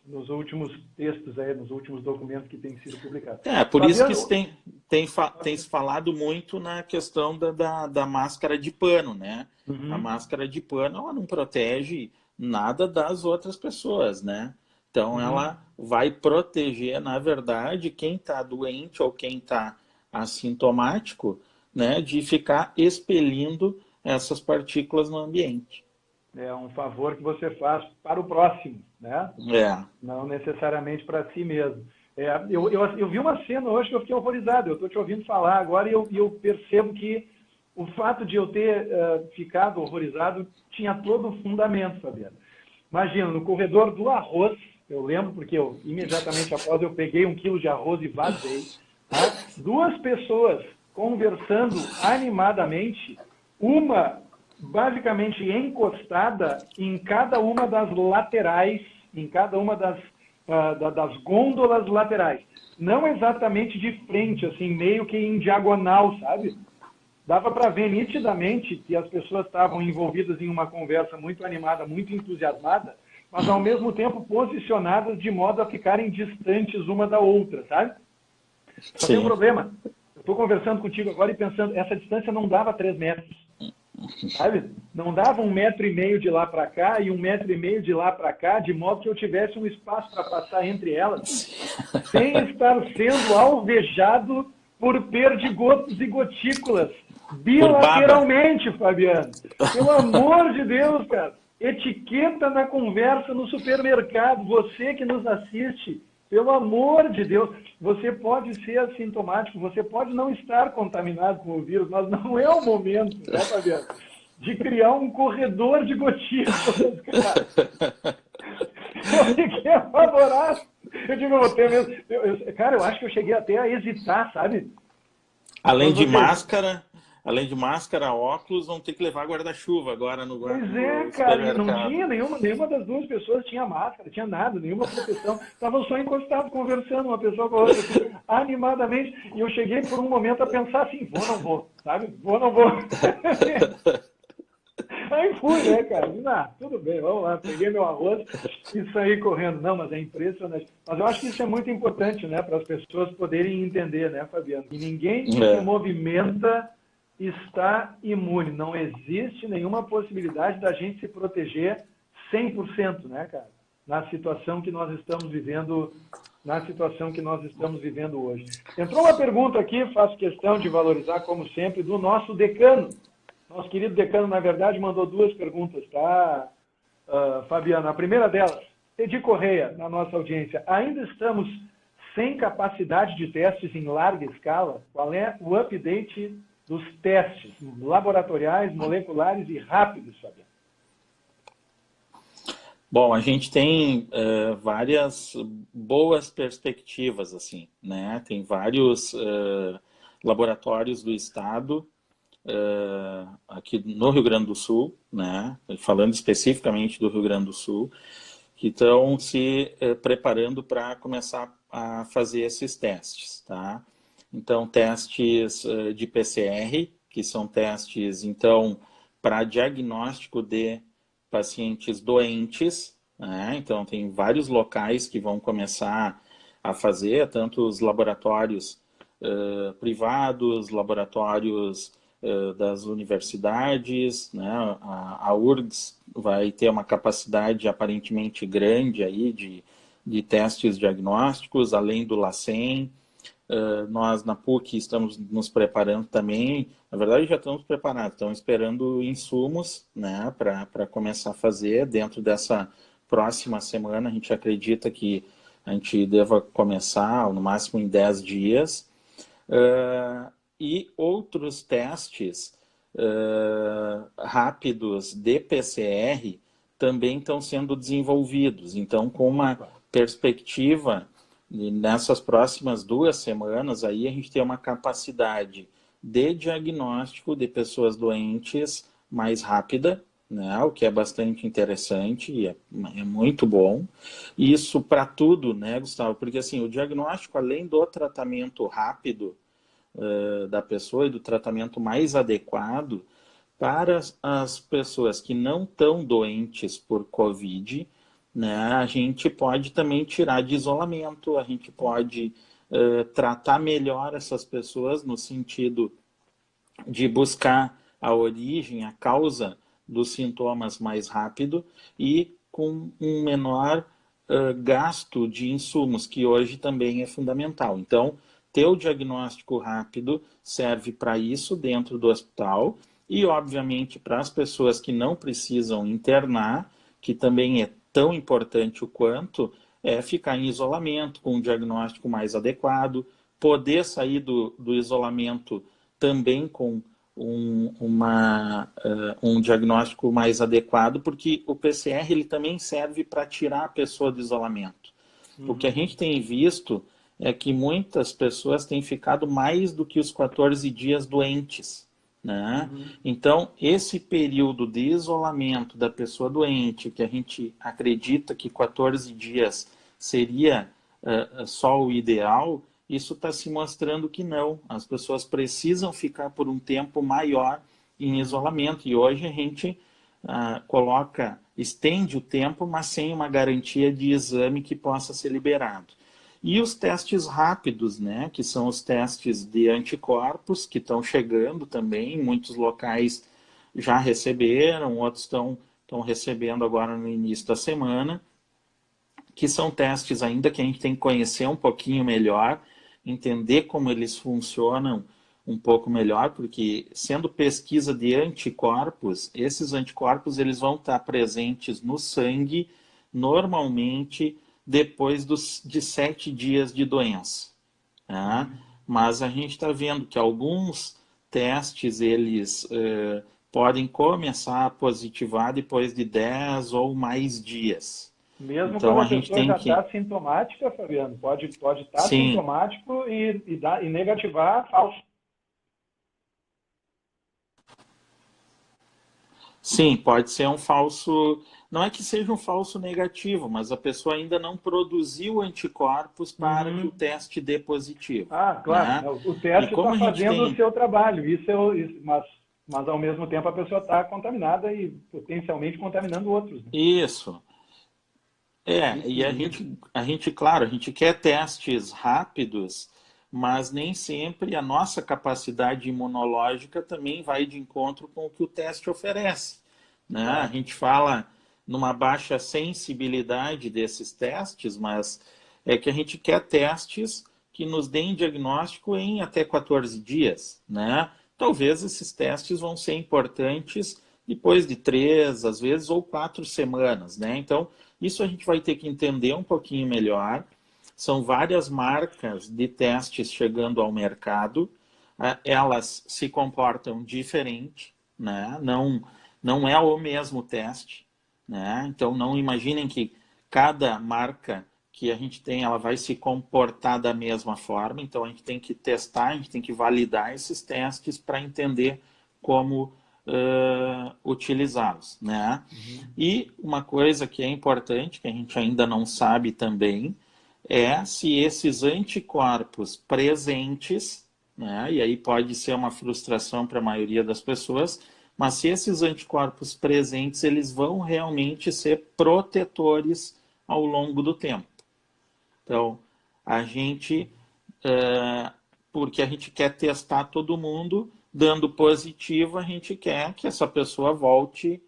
nos últimos textos, aí, nos últimos documentos que têm sido publicados. Por isso que tem se falado muito na questão da máscara de pano, né? A máscara de pano, ela não protege nada das outras pessoas, né? Então, ela vai proteger, na verdade, quem está doente ou quem está assintomático, né, de ficar expelindo essas partículas no ambiente. É um favor que você faz para o próximo, né? Não necessariamente para si mesmo. Eu vi uma cena hoje que eu fiquei horrorizado. Eu estou te ouvindo falar agora e eu percebo que o fato de eu ter ficado horrorizado tinha todo o fundamento, Fabiano. Imagina, no corredor do arroz, eu lembro porque imediatamente após eu peguei 1 quilo de arroz e vazei, tá? 2 pessoas conversando animadamente, uma basicamente encostada em cada uma das laterais, em cada uma das gôndolas laterais. Não exatamente de frente, assim, meio que em diagonal, sabe? Dava para ver nitidamente que as pessoas estavam envolvidas em uma conversa muito animada, muito entusiasmada, mas ao mesmo tempo posicionadas de modo a ficarem distantes uma da outra, sabe? Só tem um problema. Eu estou conversando contigo agora e pensando, essa distância não dava 3 metros. Sabe? Não dava 1,5 metro de lá para cá e 1,5 metro de lá para cá, de modo que eu tivesse um espaço para passar entre elas, sem estar sendo alvejado por perdigotos e gotículas, bilateralmente, Fabiano. Pelo amor de Deus, cara. Etiqueta na conversa no supermercado. Você que nos assiste, pelo amor de Deus, você pode ser assintomático, você pode não estar contaminado com o vírus, mas não é o momento, né, Fabiano, de criar um corredor de gotículas, cara. Eu fiquei apavorado. Eu digo, eu vou ter mesmo. Cara, eu acho que eu cheguei até a hesitar, sabe? Além de máscara, óculos, vão ter que levar guarda-chuva agora no guarda. Pois é, cara, e não tinha nenhuma das 2 pessoas tinha máscara, tinha nada, nenhuma proteção. Estavam só encostados, conversando, uma pessoa com a outra, assim, animadamente. E eu cheguei por um momento a pensar assim, vou, não vou, sabe? Vou, não vou. Aí fui, né, cara? Tudo bem, vamos lá. Peguei meu arroz e saí correndo. Não, mas é impressionante. Mas eu acho que isso é muito importante, né, para as pessoas poderem entender, né, Fabiano? Que ninguém que se movimenta está imune. Não existe nenhuma possibilidade da gente se proteger 100%, né, cara? Na situação que nós estamos vivendo, hoje. Entrou uma pergunta aqui, faço questão de valorizar, como sempre, do nosso decano. Nosso querido decano, na verdade, mandou 2 perguntas, tá, Fabiano? A primeira delas, Edi Correia, na nossa audiência. Ainda estamos sem capacidade de testes em larga escala? Qual é o update dos testes laboratoriais, moleculares e rápidos, Fabiano? Bom, a gente tem várias boas perspectivas, assim, né? Tem vários laboratórios do estado, aqui no Rio Grande do Sul, né? Falando especificamente do Rio Grande do Sul, que estão se preparando para começar a fazer esses testes, tá? Então, testes de PCR, que são testes, então, para diagnóstico de pacientes doentes, né? Então, tem vários locais que vão começar a fazer, tanto os laboratórios privados, laboratórios das universidades, né? A URGS vai ter uma capacidade aparentemente grande aí de testes diagnósticos, além do LACEN. Nós na PUC estamos nos preparando também, na verdade já estamos preparados, estamos esperando insumos, né, para começar a fazer dentro dessa próxima semana. A gente acredita que a gente deva começar no máximo em 10 dias. E outros testes rápidos de PCR também estão sendo desenvolvidos. Então, com uma perspectiva, nessas próximas 2 semanas, aí a gente tem uma capacidade de diagnóstico de pessoas doentes mais rápida, né, o que é bastante interessante e é muito bom. Isso para tudo, né, Gustavo? Porque assim, o diagnóstico, além do tratamento rápido da pessoa e do tratamento mais adequado para as pessoas que não estão doentes por Covid, né, a gente pode também tirar de isolamento, a gente pode tratar melhor essas pessoas no sentido de buscar a origem, a causa dos sintomas mais rápido e com um menor gasto de insumos, que hoje também é fundamental. Então, ter o diagnóstico rápido serve para isso dentro do hospital e, obviamente, para as pessoas que não precisam internar, que também é tão importante o quanto, é ficar em isolamento com um diagnóstico mais adequado, poder sair do isolamento também com um diagnóstico mais adequado, porque o PCR ele também serve para tirar a pessoa do isolamento. O que a gente tem visto é que muitas pessoas têm ficado mais do que os 14 dias doentes, né? Então, esse período de isolamento da pessoa doente, que a gente acredita que 14 dias seria só o ideal, isso está se mostrando que não. As pessoas precisam ficar por um tempo maior em isolamento. E hoje a gente estende o tempo, mas sem uma garantia de exame que possa ser liberado. E os testes rápidos, né, que são os testes de anticorpos, que estão chegando também, muitos locais já receberam, outros estão recebendo agora no início da semana, que são testes ainda que a gente tem que conhecer um pouquinho melhor, entender como eles funcionam um pouco melhor, porque sendo pesquisa de anticorpos, esses anticorpos eles vão estar presentes no sangue, normalmente depois de 7 dias de doença. Né? Mas a gente está vendo que alguns testes eles podem começar a positivar depois de 10 ou mais dias. Mesmo então, quando a gente pessoa tem já que... está sintomática, Fabiano, pode estar Sim. sintomático e negativar falso. Sim, pode ser um falso... Não é que seja um falso negativo, mas a pessoa ainda não produziu anticorpos para que o teste dê positivo. Ah, claro. Né? O teste está fazendo tem... o seu trabalho. Mas, ao mesmo tempo, a pessoa está contaminada e potencialmente contaminando outros. Né? Isso. E a gente, claro, a gente quer testes rápidos, mas nem sempre a nossa capacidade imunológica também vai de encontro com o que o teste oferece. Né? A gente fala numa baixa sensibilidade desses testes, mas é que a gente quer testes que nos deem diagnóstico em até 14 dias. Né? Talvez esses testes vão ser importantes depois de 3, às vezes, ou 4 semanas. Né? Então, isso a gente vai ter que entender um pouquinho melhor. São várias marcas de testes chegando ao mercado. Elas se comportam diferente, né? Não é o mesmo teste. Né? Então, não imaginem que cada marca que a gente tem, ela vai se comportar da mesma forma. Então, a gente tem que testar, a gente tem que validar esses testes para entender como utilizá-los. Né? E uma coisa que é importante, que a gente ainda não sabe também, é se esses anticorpos presentes, né, e aí pode ser uma frustração para a maioria das pessoas, mas se esses anticorpos presentes, eles vão realmente ser protetores ao longo do tempo. Então, a gente, porque a gente quer testar todo mundo, dando positivo, a gente quer que essa pessoa volte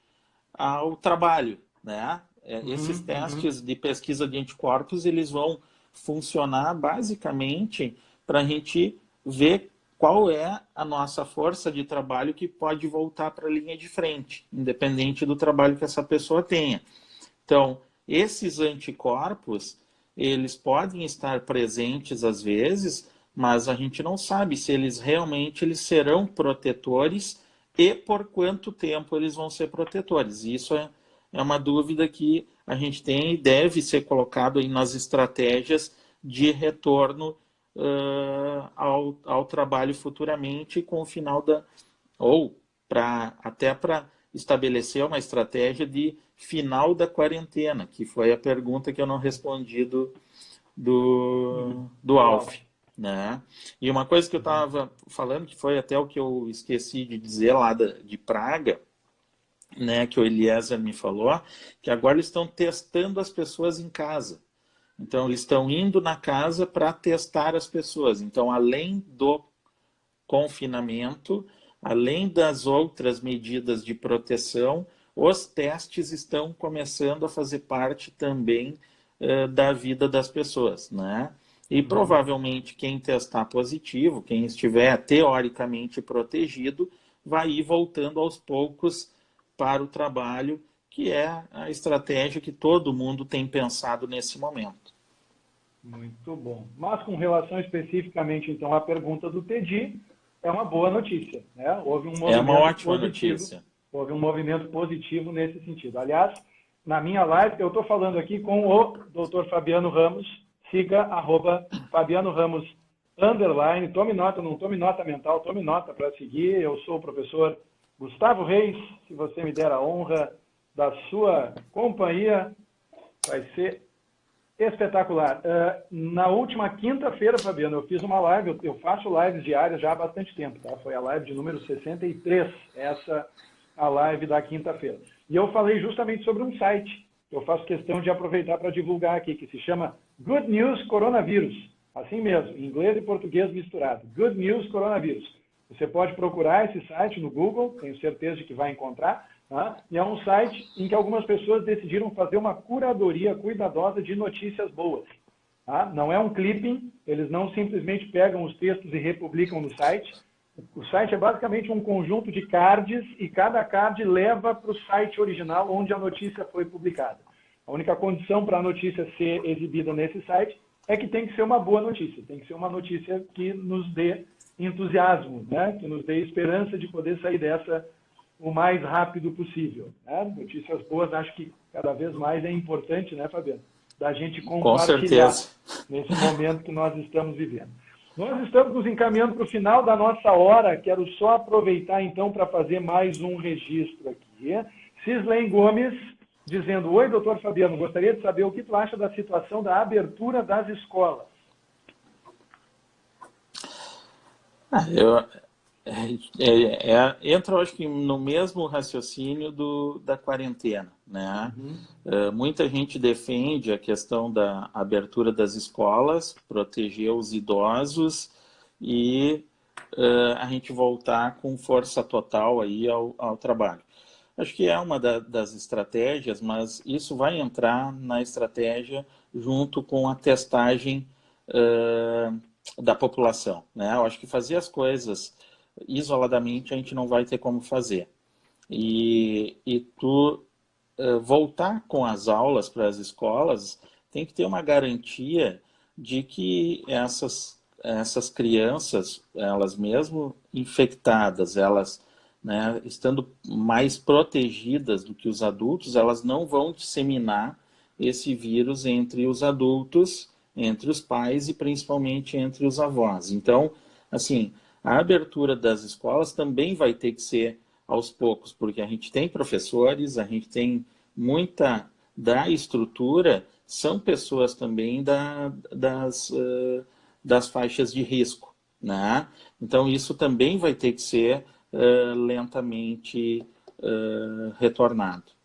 ao trabalho, né? Esses testes de pesquisa de anticorpos, eles vão funcionar basicamente para a gente ver qual é a nossa força de trabalho que pode voltar para a linha de frente, independente do trabalho que essa pessoa tenha. Então, esses anticorpos, eles podem estar presentes às vezes, mas a gente não sabe se eles realmente serão protetores e por quanto tempo eles vão ser protetores. Isso é uma dúvida que a gente tem e deve ser colocado aí nas estratégias de retorno ao trabalho futuramente com o final ou até para estabelecer uma estratégia de final da quarentena, que foi a pergunta que eu não respondi do Alf, né? E uma coisa que eu estava falando, que foi até o que eu esqueci de dizer lá de Praga, né, que o Eliezer me falou, que agora eles estão testando as pessoas em casa. Então, eles estão indo na casa para testar as pessoas. Então, além do confinamento, além das outras medidas de proteção, os testes estão começando a fazer parte também da vida das pessoas, né? E provavelmente quem testar positivo, quem estiver teoricamente protegido, vai ir voltando aos poucos para o trabalho, que é a estratégia que todo mundo tem pensado nesse momento. Muito bom. Mas com relação especificamente, então, à pergunta do Tedi, é uma boa notícia, né? Houve um movimento é uma ótima positivo, notícia. Houve um movimento positivo nesse sentido. Aliás, na minha live, eu estou falando aqui com o Dr. Fabiano Ramos, siga @Fabiano Ramos _, tome nota, não tome nota mental, tome nota para seguir. Eu sou o professor Gustavo Reis, se você me der a honra da sua companhia, vai ser espetacular. Na última quinta-feira, Fabiano, eu fiz uma live, eu faço lives diárias já há bastante tempo, tá? Foi a live de número 63, a live da quinta-feira. E eu falei justamente sobre um site que eu faço questão de aproveitar para divulgar aqui, que se chama Good News Coronavírus. Assim mesmo, inglês e português misturado. Good News Coronavírus. Você pode procurar esse site no Google, tenho certeza de que vai encontrar, tá? E é um site em que algumas pessoas decidiram fazer uma curadoria cuidadosa de notícias boas. Tá? Não é um clipping, eles não simplesmente pegam os textos e republicam no site. O site é basicamente um conjunto de cards e cada card leva para o site original onde a notícia foi publicada. A única condição para a notícia ser exibida nesse site é que tem que ser uma boa notícia, tem que ser uma notícia que nos dê entusiasmo, né? Que nos dê esperança de poder sair dessa o mais rápido possível. Né? Notícias boas, acho que cada vez mais é importante, né, Fabiano? Da gente compartilhar nesse momento que nós estamos vivendo. Nós estamos nos encaminhando para o final da nossa hora. Quero só aproveitar, então, para fazer mais um registro aqui. Cislene Gomes, dizendo: oi, doutor Fabiano, gostaria de saber o que tu acha da situação da abertura das escolas. Entra, acho que, no mesmo raciocínio da quarentena, né? Muita gente defende a questão da abertura das escolas, proteger os idosos e a gente voltar com força total aí ao trabalho. Acho que é uma das estratégias, mas isso vai entrar na estratégia junto com a testagem da população, né? Eu acho que fazer as coisas isoladamente a gente não vai ter como fazer. E tu voltar com as aulas para as escolas tem que ter uma garantia de que essas crianças, elas mesmo infectadas, elas, né, estando mais protegidas do que os adultos, elas não vão disseminar esse vírus entre os adultos, entre os pais e principalmente entre os avós. Então, assim, a abertura das escolas também vai ter que ser aos poucos, porque a gente tem professores, a gente tem muita da estrutura, são pessoas também das faixas de risco, né? Então, isso também vai ter que ser lentamente retornado.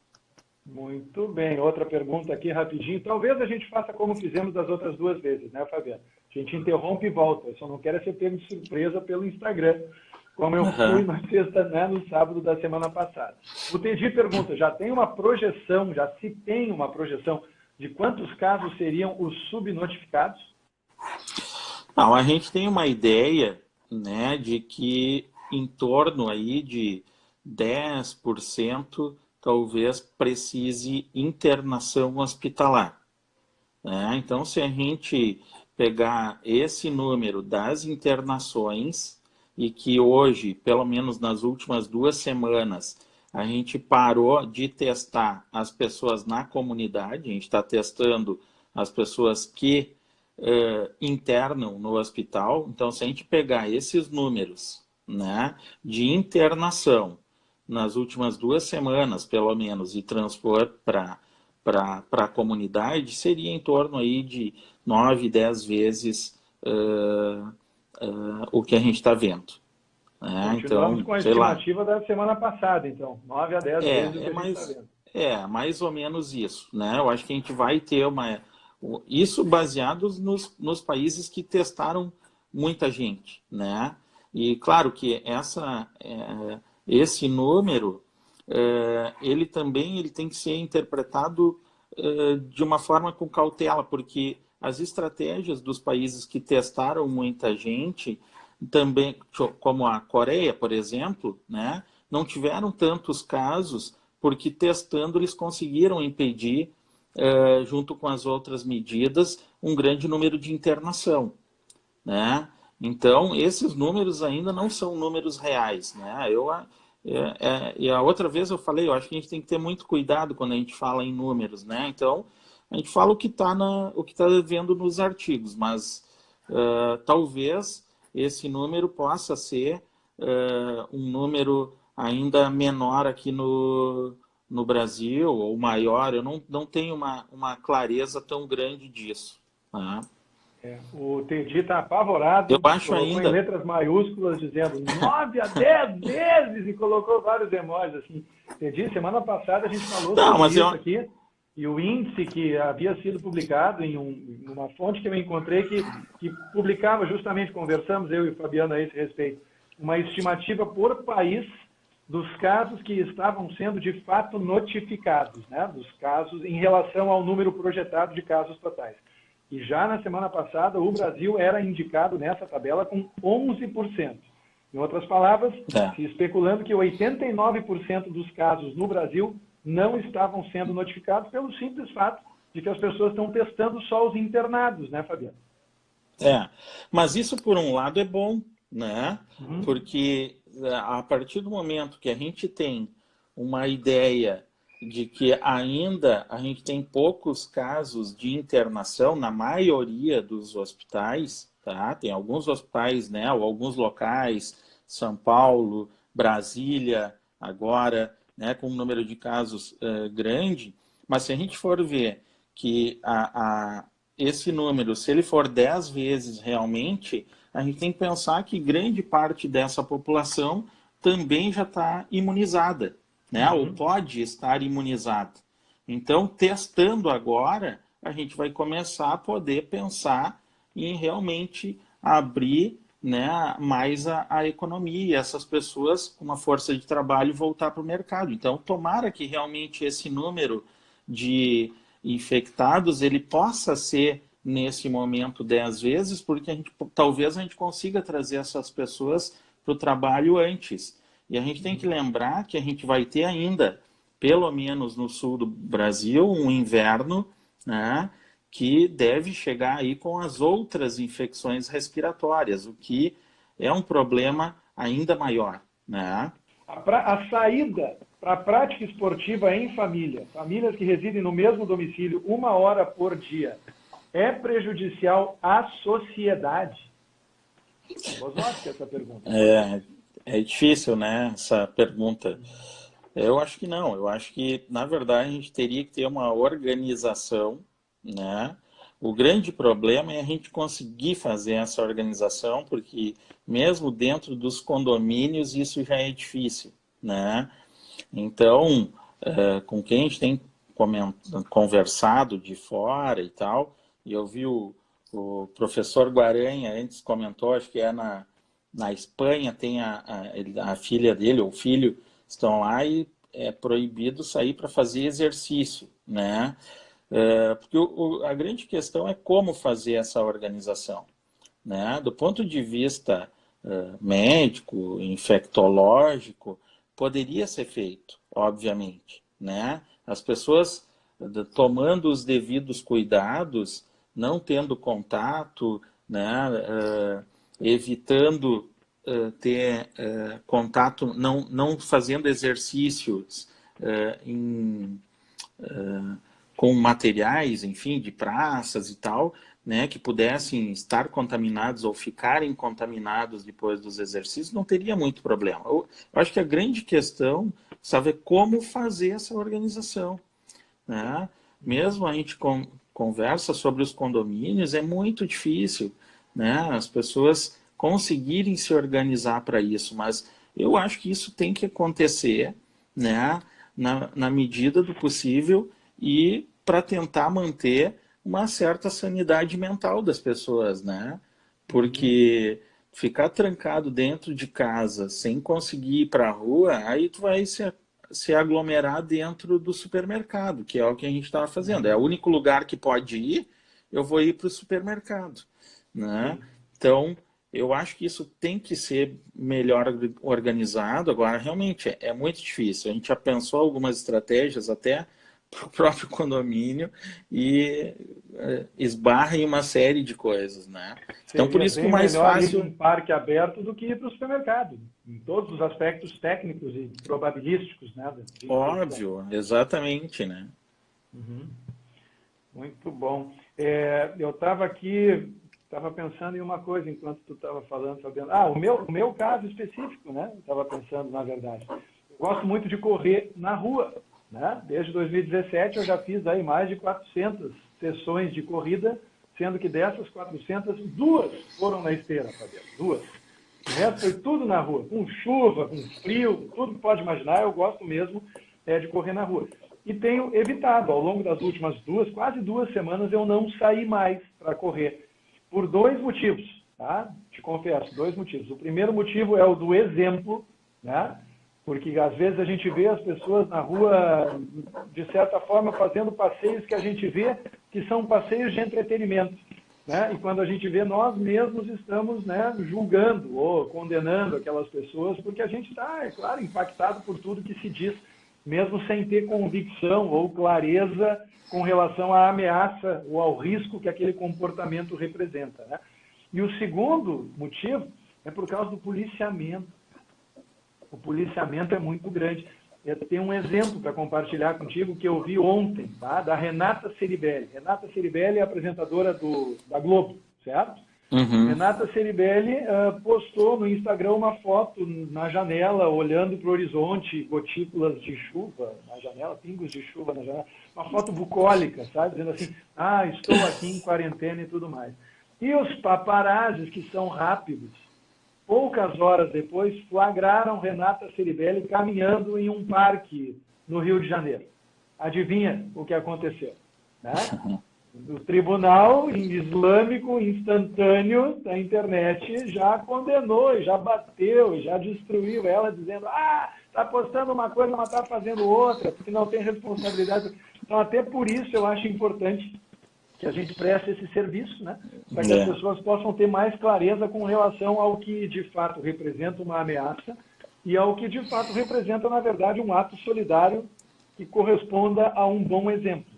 Muito bem. Outra pergunta aqui rapidinho. Talvez a gente faça como fizemos das outras duas vezes, né, Fabiano? A gente interrompe e volta. Eu só não quero ser pego de surpresa pelo Instagram, como eu fui na sexta, né, no sábado da semana passada. O Tedi pergunta, já tem uma projeção, já se tem uma projeção de quantos casos seriam os subnotificados? Não, a gente tem uma ideia, né, de que em torno aí de 10% talvez precise internação hospitalar, né? Então, se a gente pegar esse número das internações e que hoje, pelo menos nas últimas 2 semanas, a gente parou de testar as pessoas na comunidade, a gente está testando as pessoas que internam no hospital. Então, se a gente pegar esses números, né, de internação nas últimas 2 semanas, pelo menos, e transpor para a comunidade, seria em torno aí de 9, 10 vezes o que a gente está vendo. Continuamos então, com a sei lá. estimativa da semana passada, então, 9 a 10 vezes o que a gente está vendo. Mais ou menos isso, né? Eu acho que a gente vai ter isso baseado nos países que testaram muita gente, né? E claro que esse número, ele também tem que ser interpretado de uma forma com cautela, porque as estratégias dos países que testaram muita gente, também, como a Coreia, por exemplo, né, não tiveram tantos casos, porque testando eles conseguiram impedir, junto com as outras medidas, um grande número de internação, né? Então, esses números ainda não são números reais, né? E a outra vez eu falei, eu acho que a gente tem que ter muito cuidado quando a gente fala em números, né? Então, a gente fala o que está vendo nos artigos, mas talvez esse número possa ser um número ainda menor aqui no Brasil, ou maior. Eu não tenho uma clareza tão grande disso. Tá? O Tedi está apavorado, eu acho colocou ainda em letras maiúsculas dizendo 9 a 10 vezes e colocou vários emojis assim. Tedi, semana passada a gente falou sobre isso aqui, e o índice que havia sido publicado em uma fonte que eu encontrei que publicava justamente, conversamos eu e o Fabiano a esse respeito, uma estimativa por país dos casos que estavam sendo de fato notificados, né, dos casos em relação ao número projetado de casos totais. E já na semana passada, o Brasil era indicado nessa tabela com 11%. Em outras palavras, se especulando que 89% dos casos no Brasil não estavam sendo notificados pelo simples fato de que as pessoas estão testando só os internados, né, Fabiano? Mas isso, por um lado, é bom, né? Porque a partir do momento que a gente tem uma ideia de que ainda a gente tem poucos casos de internação na maioria dos hospitais, tá? Tem alguns hospitais, né, ou alguns locais, São Paulo, Brasília, agora, né, com um número de casos grande, mas se a gente for ver que esse número, se ele for 10 vezes realmente, a gente tem que pensar que grande parte dessa população também já está imunizada, né? Ou pode estar imunizado. Então, testando agora, a gente vai começar a poder pensar em realmente abrir, né, mais a economia e essas pessoas com uma força de trabalho voltar para o mercado. Então, tomara que realmente esse número de infectados ele possa ser, nesse momento, 10 vezes, porque talvez a gente consiga trazer essas pessoas para o trabalho antes. E a gente tem que lembrar que a gente vai ter ainda, pelo menos no sul do Brasil, um inverno, né, que deve chegar aí com as outras infecções respiratórias, o que é um problema ainda maior, né? A saída para a prática esportiva em família, famílias que residem no mesmo domicílio 1 hora por dia, é prejudicial à sociedade? Filosófica essa pergunta. É difícil, né, essa pergunta. Eu acho que não. Eu acho que, na verdade, a gente teria que ter uma organização, né, O grande problema é a gente conseguir fazer essa organização, porque mesmo dentro dos condomínios isso já é difícil, né? Então, com quem a gente tem conversado de fora e tal, e eu vi o professor Guaranha antes comentou, acho que é na Espanha, tem a filha dele, ou o filho, estão lá e é proibido sair para fazer exercício, né? Porque a grande questão é como fazer essa organização, né? Do ponto de vista médico, infectológico, poderia ser feito, obviamente, né? As pessoas tomando os devidos cuidados, não tendo contato, né? Evitando ter contato, não fazendo exercícios com materiais, enfim, de praças e tal, né, que pudessem estar contaminados ou ficarem contaminados depois dos exercícios, não teria muito problema. Eu acho que a grande questão é saber como fazer essa organização, né? Mesmo a gente conversa sobre os condomínios, é muito difícil, né, as pessoas conseguirem se organizar para isso, mas eu acho que isso tem que acontecer, né, na medida do possível e para tentar manter uma certa sanidade mental das pessoas, né? Porque ficar trancado dentro de casa sem conseguir ir para a rua, aí tu vai se aglomerar dentro do supermercado, que é o que a gente estava fazendo. É o único lugar que pode ir, eu vou ir para o supermercado, né? Então, eu acho que isso tem que ser melhor organizado. Agora, realmente, é muito difícil. A gente já pensou algumas estratégias até para o próprio condomínio e esbarra em uma série de coisas, né? Então, por isso que o mais fácil... ir para um parque aberto do que ir para o supermercado, em todos os aspectos técnicos e probabilísticos, né? Óbvio, exatamente, né? Uhum. Muito bom. Eu estava pensando em uma coisa enquanto tu estava falando, Fabiano. O meu caso específico, né? Estava pensando, na verdade. Eu gosto muito de correr na rua, né? Desde 2017 eu já fiz aí mais de 400 sessões de corrida, sendo que dessas 400, 2 foram na esteira, Fabiano. 2. O resto foi tudo na rua, com chuva, com frio, tudo que pode imaginar. Eu gosto mesmo de correr na rua. E tenho evitado, ao longo das últimas quase 2 semanas, eu não saí mais para correr. Por 2 motivos, tá? Te confesso, 2 motivos. O primeiro motivo é o do exemplo, né? Porque às vezes a gente vê as pessoas na rua, de certa forma, fazendo passeios que a gente vê que são passeios de entretenimento, né? E quando a gente vê, nós mesmos estamos, né, julgando ou condenando aquelas pessoas, porque a gente está, é claro, impactado por tudo que se diz, mesmo sem ter convicção ou clareza com relação à ameaça ou ao risco que aquele comportamento representa, né? E o segundo motivo é por causa do policiamento. O policiamento é muito grande. Eu tenho um exemplo para compartilhar contigo que eu vi ontem, tá? Da Renata Ceribelli. Renata Ceribelli é apresentadora da Globo, certo? Uhum. Renata Ceribelli postou no Instagram uma foto na janela, olhando para o horizonte, gotículas de chuva na janela, pingos de chuva na janela. Uma foto bucólica, sabe? Dizendo assim, estou aqui em quarentena e tudo mais. E os paparazzis, que são rápidos, poucas horas depois, flagraram Renata Ceribelli caminhando em um parque no Rio de Janeiro. Adivinha o que aconteceu? Né? O Tribunal Islâmico Instantâneo da internet já condenou, já bateu, já destruiu ela, dizendo está postando uma coisa, mas está fazendo outra, porque não tem responsabilidade. Então, até por isso, eu acho importante que a gente preste esse serviço, né? Para que as pessoas possam ter mais clareza com relação ao que, de fato, representa uma ameaça e ao que, de fato, representa, na verdade, um ato solidário que corresponda a um bom exemplo.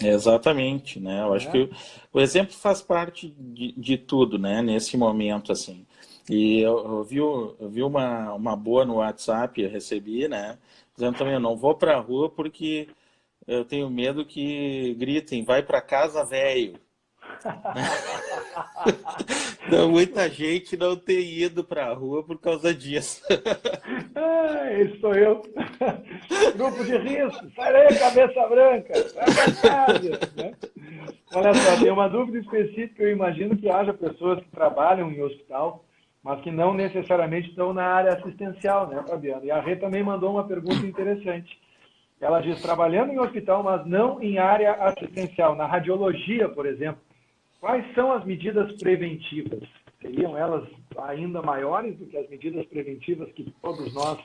Exatamente, né? Eu acho que o exemplo faz parte de tudo, né? Nesse momento, assim. E eu vi uma boa no WhatsApp, eu recebi, né? Dizendo também, eu não vou para a rua porque eu tenho medo que gritem, vai para casa, velho. Então, muita gente não tem ido para a rua por causa disso. Esse sou eu. Grupo de risco, sai daí, cabeça branca, vai pra casa, né? Olha só, tem uma dúvida específica, eu imagino que haja pessoas que trabalham em hospital, mas que não necessariamente estão na área assistencial, né, Fabiano? E a Rê também mandou uma pergunta interessante. Ela diz, trabalhando em hospital, mas não em área assistencial, na radiologia, por exemplo, quais são as medidas preventivas? Seriam elas ainda maiores do que as medidas preventivas que todos nós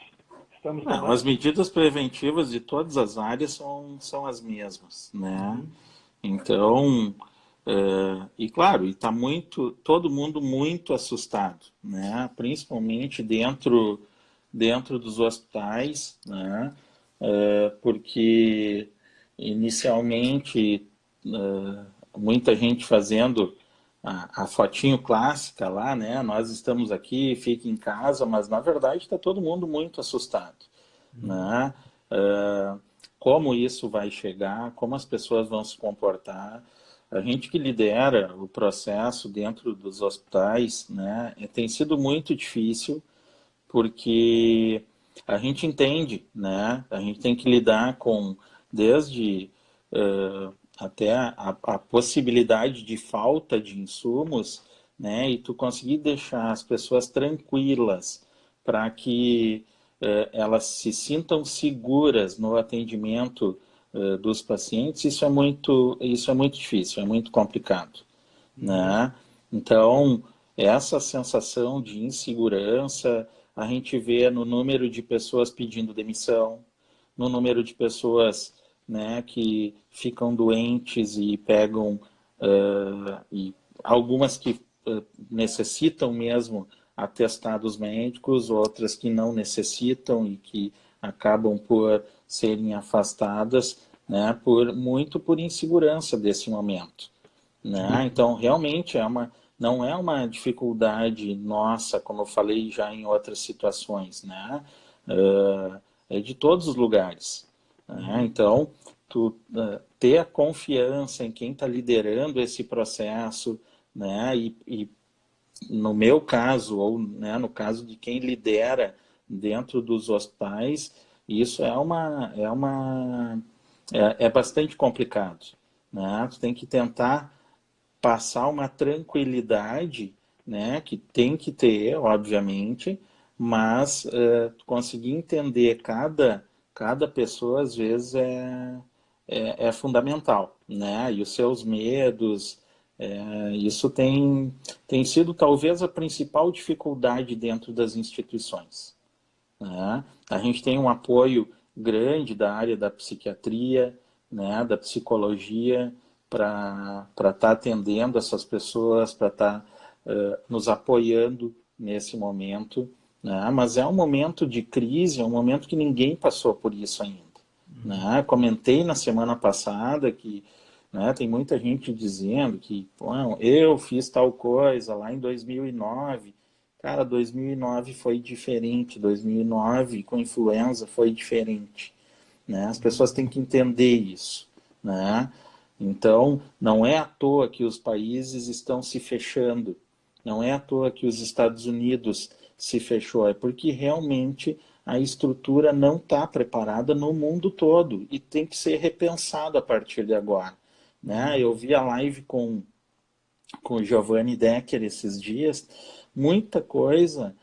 estamos Não, tomando? as medidas preventivas de todas as áreas são as mesmas, né? Então, e claro, está todo mundo muito assustado, né? Principalmente dentro dos hospitais, né? Porque inicialmente muita gente fazendo a fotinho clássica lá, né? Nós estamos aqui, fique em casa, mas na verdade está todo mundo muito assustado, né? Como isso vai chegar, como as pessoas vão se comportar. A gente que lidera o processo dentro dos hospitais, né? Tem sido muito difícil, porque a gente entende, né? A gente tem que lidar com desde até a possibilidade de falta de insumos, né? E tu conseguir deixar as pessoas tranquilas para que elas se sintam seguras no atendimento dos pacientes, isso é muito difícil, é muito complicado, né? Então, essa sensação de insegurança a gente vê no número de pessoas pedindo demissão, no número de pessoas, né, que ficam doentes e pegam, e algumas que necessitam mesmo atestados médicos, outras que não necessitam e que acabam por serem afastadas, né, muito por insegurança desse momento, né? Então, realmente não é uma dificuldade nossa, como eu falei já em outras situações, né? É de todos os lugares, né? Então, ter a confiança em quem está liderando esse processo, né? E no meu caso, ou né, no caso de quem lidera dentro dos hospitais, isso é bastante complicado, né? Tu tem que tentar passar uma tranquilidade, né, que tem que ter, obviamente, mas conseguir entender cada pessoa, às vezes, é fundamental, né, e os seus medos, isso tem sido talvez a principal dificuldade dentro das instituições, né? A gente tem um apoio grande da área da psiquiatria, né, da psicologia, para estar atendendo essas pessoas, para estar nos apoiando nesse momento, né? Mas é um momento de crise, é um momento que ninguém passou por isso ainda, né? Comentei na semana passada que, né, tem muita gente dizendo que eu fiz tal coisa lá em 2009. Cara, 2009 foi diferente, 2009 com influenza foi diferente, né? As pessoas têm que entender isso, né? Então, não é à toa que os países estão se fechando, não é à toa que os Estados Unidos se fechou, é porque realmente a estrutura não está preparada no mundo todo e tem que ser repensado a partir de agora, né? Eu vi a live com o Giovanni Decker esses dias, muita coisa,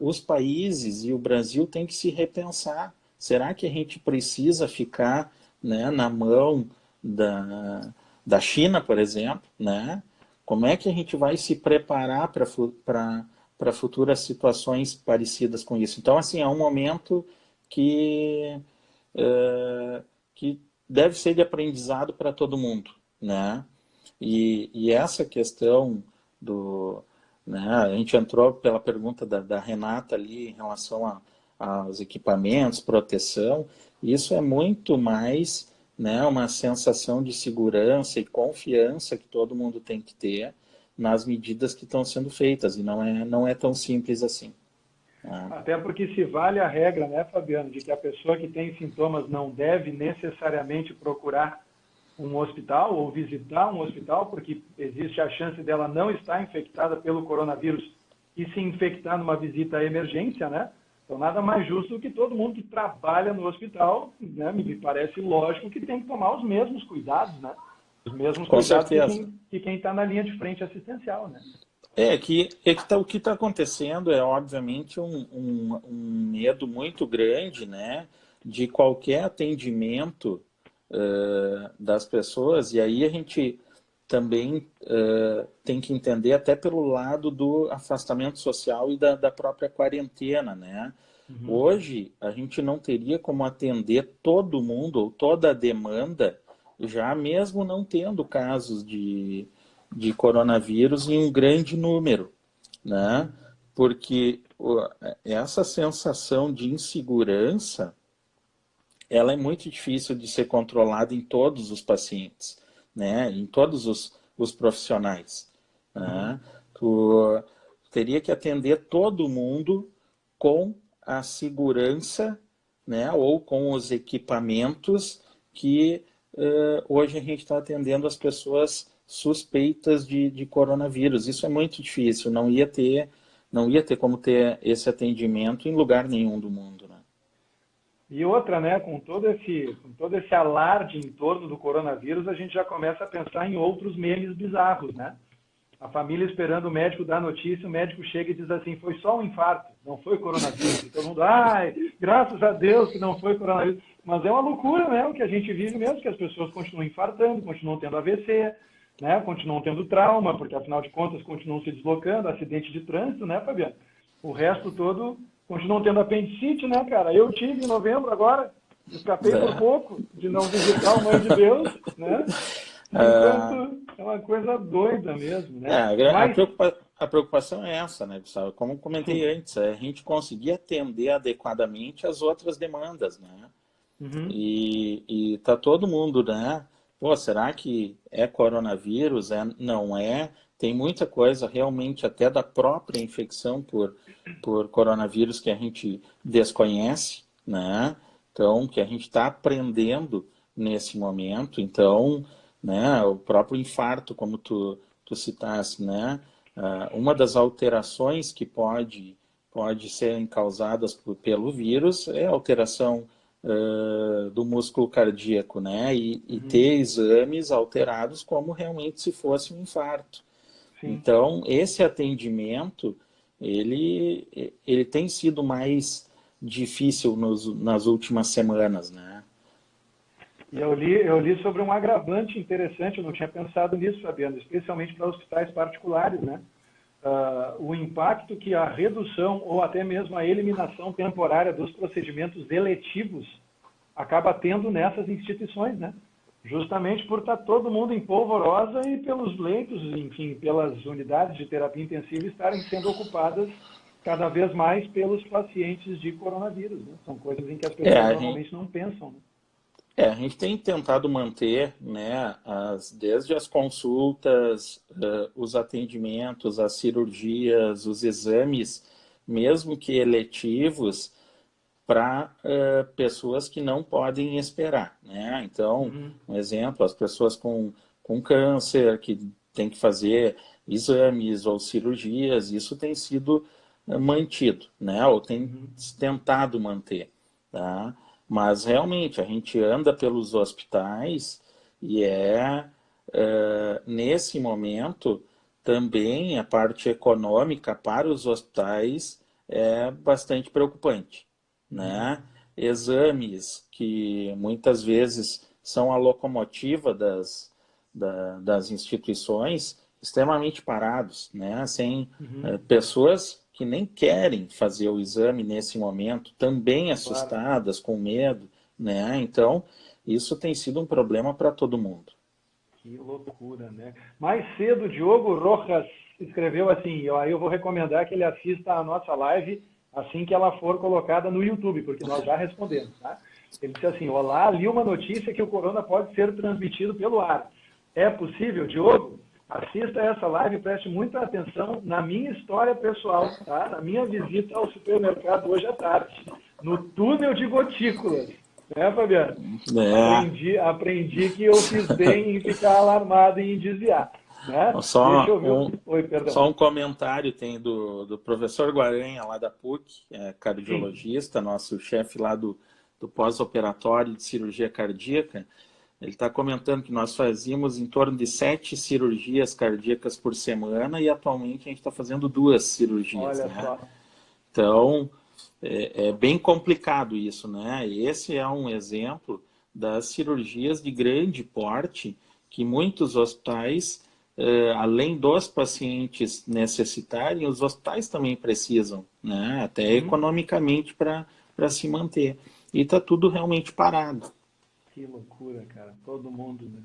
os países e o Brasil tem que se repensar. Será que a gente precisa ficar, né, na mão da China, por exemplo, né? Como é que a gente vai se preparar para futuras situações parecidas com isso? Então, assim, é um momento que, que deve ser de aprendizado para todo mundo, né? E essa questão né, a gente entrou pela pergunta da Renata ali em relação aos equipamentos, proteção, isso é muito mais, né, uma sensação de segurança e confiança que todo mundo tem que ter nas medidas que estão sendo feitas, e não é tão simples assim, né? Até porque se vale a regra, né, Fabiano, de que a pessoa que tem sintomas não deve necessariamente procurar um hospital ou visitar um hospital, porque existe a chance dela não estar infectada pelo coronavírus e se infectar numa visita à emergência, né? Então, nada mais justo do que todo mundo que trabalha no hospital, né? Me parece lógico que tem que tomar os mesmos cuidados, né? Os mesmos Com cuidados certeza. que quem está na linha de frente assistencial, né? O que está acontecendo é, obviamente, um medo muito grande, né, de qualquer atendimento das pessoas, e aí a gente também tem que entender até pelo lado do afastamento social e da própria quarentena, né? Uhum. Hoje, a gente não teria como atender todo mundo ou toda a demanda, já mesmo não tendo casos de coronavírus em um grande número, né? Porque essa sensação de insegurança, ela é muito difícil de ser controlada em todos os pacientes, né? Em todos os profissionais, né? Tu teria que atender todo mundo com a segurança, né? Ou com os equipamentos que hoje a gente está atendendo as pessoas suspeitas de coronavírus. Isso é muito difícil, não ia ter como ter esse atendimento em lugar nenhum do mundo, né? E outra, né, com todo esse alarde em torno do coronavírus, a gente já começa a pensar em outros memes bizarros, né? A família esperando o médico dar notícia, o médico chega e diz assim, foi só um infarto, não foi coronavírus. E todo mundo, ai, graças a Deus que não foi coronavírus. Mas é uma loucura, né, o que a gente vive mesmo, que as pessoas continuam infartando, continuam tendo AVC, né, continuam tendo trauma, porque afinal de contas continuam se deslocando, acidente de trânsito, né, Fabiano? O resto todo continuam tendo apendicite, né, cara? Eu tive em novembro agora, escapei por pouco de não visitar o Mãe de Deus, né? Enquanto é uma coisa doida mesmo, né? Mas, A preocupação é essa, né, Gustavo? Como comentei sim. antes, é a gente conseguir atender adequadamente as outras demandas, né? Uhum. E tá todo mundo, né? Pô, será que é coronavírus? Não é? Tem muita coisa realmente até da própria infecção por coronavírus que a gente desconhece, né? Então, que a gente está aprendendo nesse momento. Então, né, o próprio infarto, como tu citaste, né? Uma das alterações que pode serem causadas pelo vírus é a alteração do músculo cardíaco, né? E Uhum. ter exames alterados como realmente se fosse um infarto. Sim. Então, esse atendimento, ele tem sido mais difícil nas últimas semanas, né? E eu li sobre um agravante interessante, eu não tinha pensado nisso, Fabiano, especialmente para hospitais particulares, né? O impacto que a redução ou até mesmo a eliminação temporária dos procedimentos eletivos acaba tendo nessas instituições, né? Justamente por estar todo mundo em polvorosa e pelos leitos, enfim, pelas unidades de terapia intensiva estarem sendo ocupadas cada vez mais pelos pacientes de coronavírus, né? São coisas em que as É, pessoas a gente, normalmente não pensam, né? a gente tem tentado manter, né, desde as consultas, os atendimentos, as cirurgias, os exames, mesmo que eletivos, para pessoas que não podem esperar, né? Então, Uhum. um exemplo, as pessoas com câncer, que têm que fazer exames ou cirurgias, isso tem sido mantido, né? Ou tem Uhum. tentado manter, tá? Mas, realmente, a gente anda pelos hospitais e nesse momento, também a parte econômica para os hospitais é bastante preocupante, Uhum. né? Exames que muitas vezes são a locomotiva das instituições extremamente parados, né? Sem Uhum. pessoas que nem querem fazer o exame nesse momento, também Claro. assustadas, com medo, né? Então, isso tem sido um problema para todo mundo. Que loucura, né? Mais cedo, Diogo Rojas escreveu assim, ó, eu vou recomendar que ele assista a nossa live assim que ela for colocada no YouTube, porque nós já respondemos, tá? Ele disse assim, olá, li uma notícia que o corona pode ser transmitido pelo ar. É possível, Diogo? Assista essa live e preste muita atenção na minha história pessoal, tá? Na minha visita ao supermercado hoje à tarde, no túnel de gotículas. Né, Fabiano? Aprendi que eu fiz bem em ficar alarmado e em desviar. Né? Deixa eu ver. Oi, perdão. Só um comentário tem do professor Guaranha, lá da PUC, cardiologista, sim, nosso chefe lá do pós-operatório de cirurgia cardíaca. Ele está comentando que nós fazíamos em torno de 7 cirurgias cardíacas por semana e atualmente a gente está fazendo 2 cirurgias. Olha, né? Só. Então, é bem complicado isso, né? Esse é um exemplo das cirurgias de grande porte que muitos hospitais, além dos pacientes necessitarem, os hospitais também precisam, né? Até economicamente para se manter. E está tudo realmente parado. Que loucura, cara. Todo mundo. Né?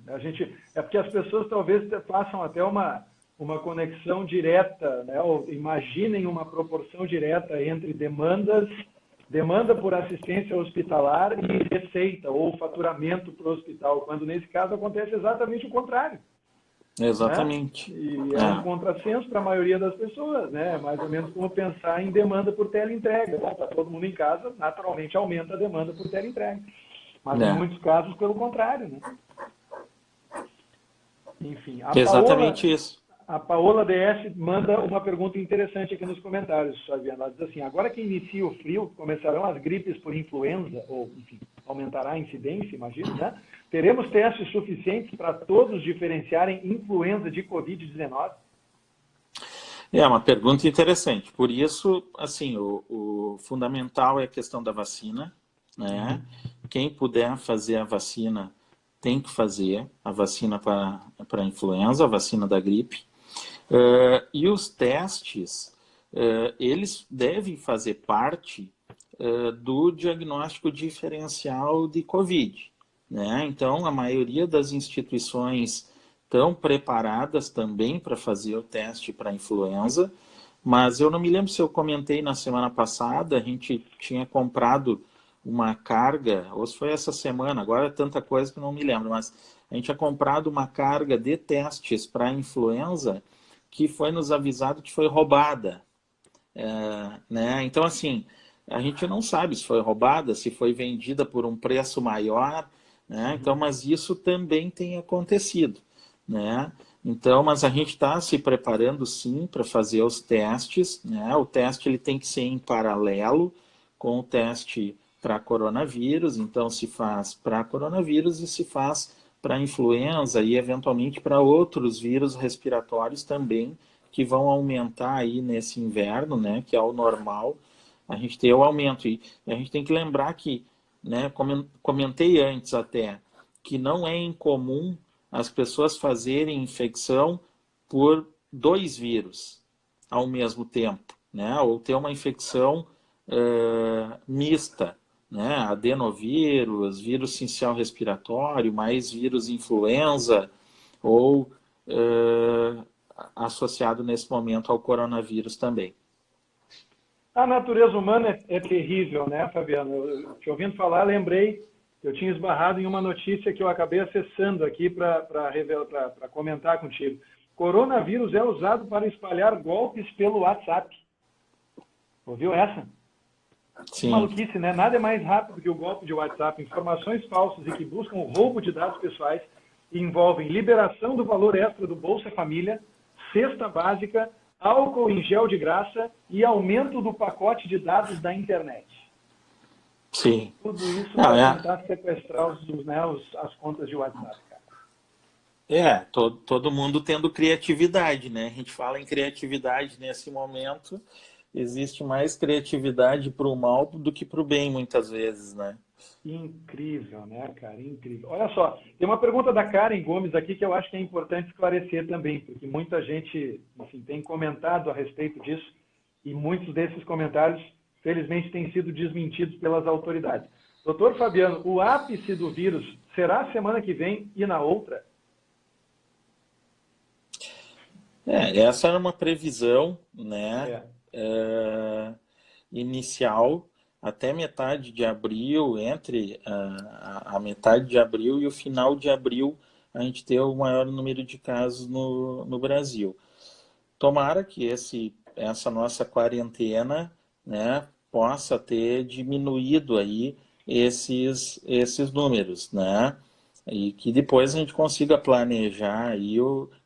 É porque as pessoas talvez façam até uma conexão direta, né? Ou imaginem uma proporção direta entre demanda por assistência hospitalar e receita ou faturamento para o hospital, quando nesse caso acontece exatamente o contrário. Exatamente. Né? E é um contrassenso para a maioria das pessoas, né? Mais ou menos como pensar em demanda por teleentrega. Está todo mundo em casa, naturalmente aumenta a demanda por teleentrega. Mas em muitos casos, pelo contrário, né? Enfim. Exatamente isso. A Paola DS manda uma pergunta interessante aqui nos comentários, Fabiana. Ela diz assim, agora que inicia o frio, começarão as gripes por influenza, ou, enfim, aumentará a incidência, imagino, né? Teremos testes suficientes para todos diferenciarem influenza de Covid-19? É uma pergunta interessante. Por isso, assim, o fundamental é a questão da vacina, né? Quem puder fazer a vacina tem que fazer a vacina para a influenza, a vacina da gripe. E os testes, eles devem fazer parte do diagnóstico diferencial de Covid, né? Então, a maioria das instituições estão preparadas também para fazer o teste para influenza, mas eu não me lembro se eu comentei na semana passada, a gente tinha comprado uma carga, ou se foi essa semana, agora é tanta coisa que não me lembro, mas a gente tinha comprado uma carga de testes para influenza que foi nos avisado que foi roubada. Né? Então, assim, a gente não sabe se foi roubada, se foi vendida por um preço maior, né? Então, mas isso também tem acontecido, né? Então, mas a gente está se preparando sim para fazer os testes, né? O teste ele tem que ser em paralelo com o teste para coronavírus, então se faz para coronavírus e se faz para influenza e eventualmente para outros vírus respiratórios também que vão aumentar aí nesse inverno, né? Que é o normal, a gente ter o aumento. E a gente tem que lembrar que, né, comentei antes até, que não é incomum as pessoas fazerem infecção por 2 vírus ao mesmo tempo, né? Ou ter uma infecção mista, né? Adenovírus, vírus sincial respiratório, mais vírus influenza, ou associado nesse momento ao coronavírus também. A natureza humana é terrível, né, Fabiano? Eu, te ouvindo falar, lembrei, eu tinha esbarrado em uma notícia que eu acabei acessando aqui para comentar contigo. Coronavírus é usado para espalhar golpes pelo WhatsApp. Ouviu essa? Sim. Maluquice, né? Nada é mais rápido que o golpe de WhatsApp. Informações falsas e que buscam o roubo de dados pessoais e envolvem liberação do valor extra do Bolsa Família, cesta básica, álcool em gel de graça e aumento do pacote de dados da internet. Sim. Tudo isso para tentar sequestrar as contas de WhatsApp, cara. Todo mundo tendo criatividade, né? A gente fala em criatividade nesse momento, existe mais criatividade para o mal do que para o bem, muitas vezes, né? Incrível, né, cara? Incrível. Olha só, tem uma pergunta da Karen Gomes aqui que eu acho que é importante esclarecer também, porque muita gente, enfim, tem comentado a respeito disso e muitos desses comentários, felizmente, têm sido desmentidos pelas autoridades. Doutor Fabiano, o ápice do vírus será semana que vem e na outra? Essa era uma previsão, né, inicial, até metade de abril, entre a metade de abril e o final de abril, a gente ter o maior número de casos no Brasil. Tomara que essa nossa quarentena, né, possa ter diminuído aí esses números, né? E que depois a gente consiga planejar aí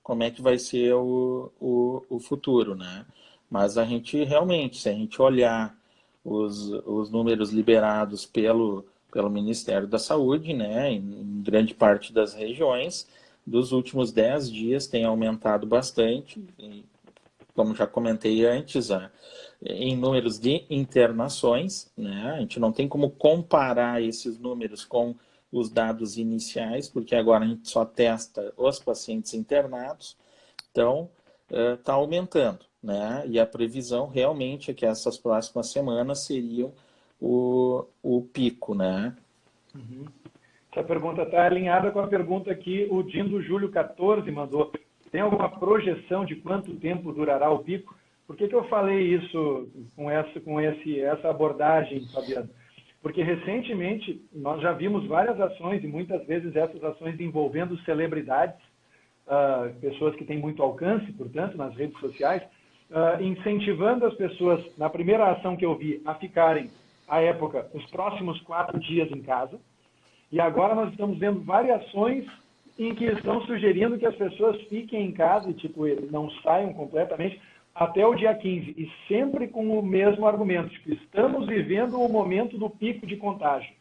como é que vai ser o futuro, né? Mas a gente realmente, se a gente olhar os números liberados pelo Ministério da Saúde, né, em grande parte das regiões, dos últimos 10 dias tem aumentado bastante, e, como já comentei antes, em números de internações, né, a gente não tem como comparar esses números com os dados iniciais, porque agora a gente só testa os pacientes internados, então está aumentando, né? E a previsão realmente é que essas próximas semanas seriam o pico, né? Uhum. Essa pergunta está alinhada com a pergunta que o Dindo Júlio 14 mandou. Tem alguma projeção de quanto tempo durará o pico? Por que eu falei isso com essa abordagem, Fabiano? Porque recentemente nós já vimos várias ações, e muitas vezes essas ações envolvendo celebridades, pessoas que têm muito alcance, portanto, nas redes sociais, incentivando as pessoas, na primeira ação que eu vi, a ficarem, à época, os próximos 4 dias em casa. E agora nós estamos vendo variações em que estão sugerindo que as pessoas fiquem em casa e tipo, não saiam completamente até o dia 15. E sempre com o mesmo argumento, que estamos vivendo o momento do pico de contágio.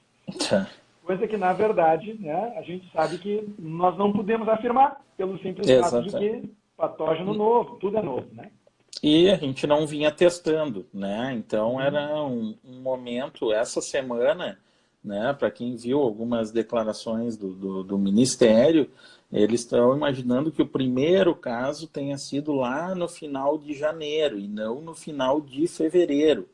Coisa que, na verdade, né, a gente sabe que nós não podemos afirmar, pelo simples fato de que patógeno novo, tudo é novo, né? E a gente não vinha testando, né? Então era um momento, essa semana, né, para quem viu algumas declarações do Ministério, eles estão imaginando que o primeiro caso tenha sido lá no final de janeiro e não no final de fevereiro.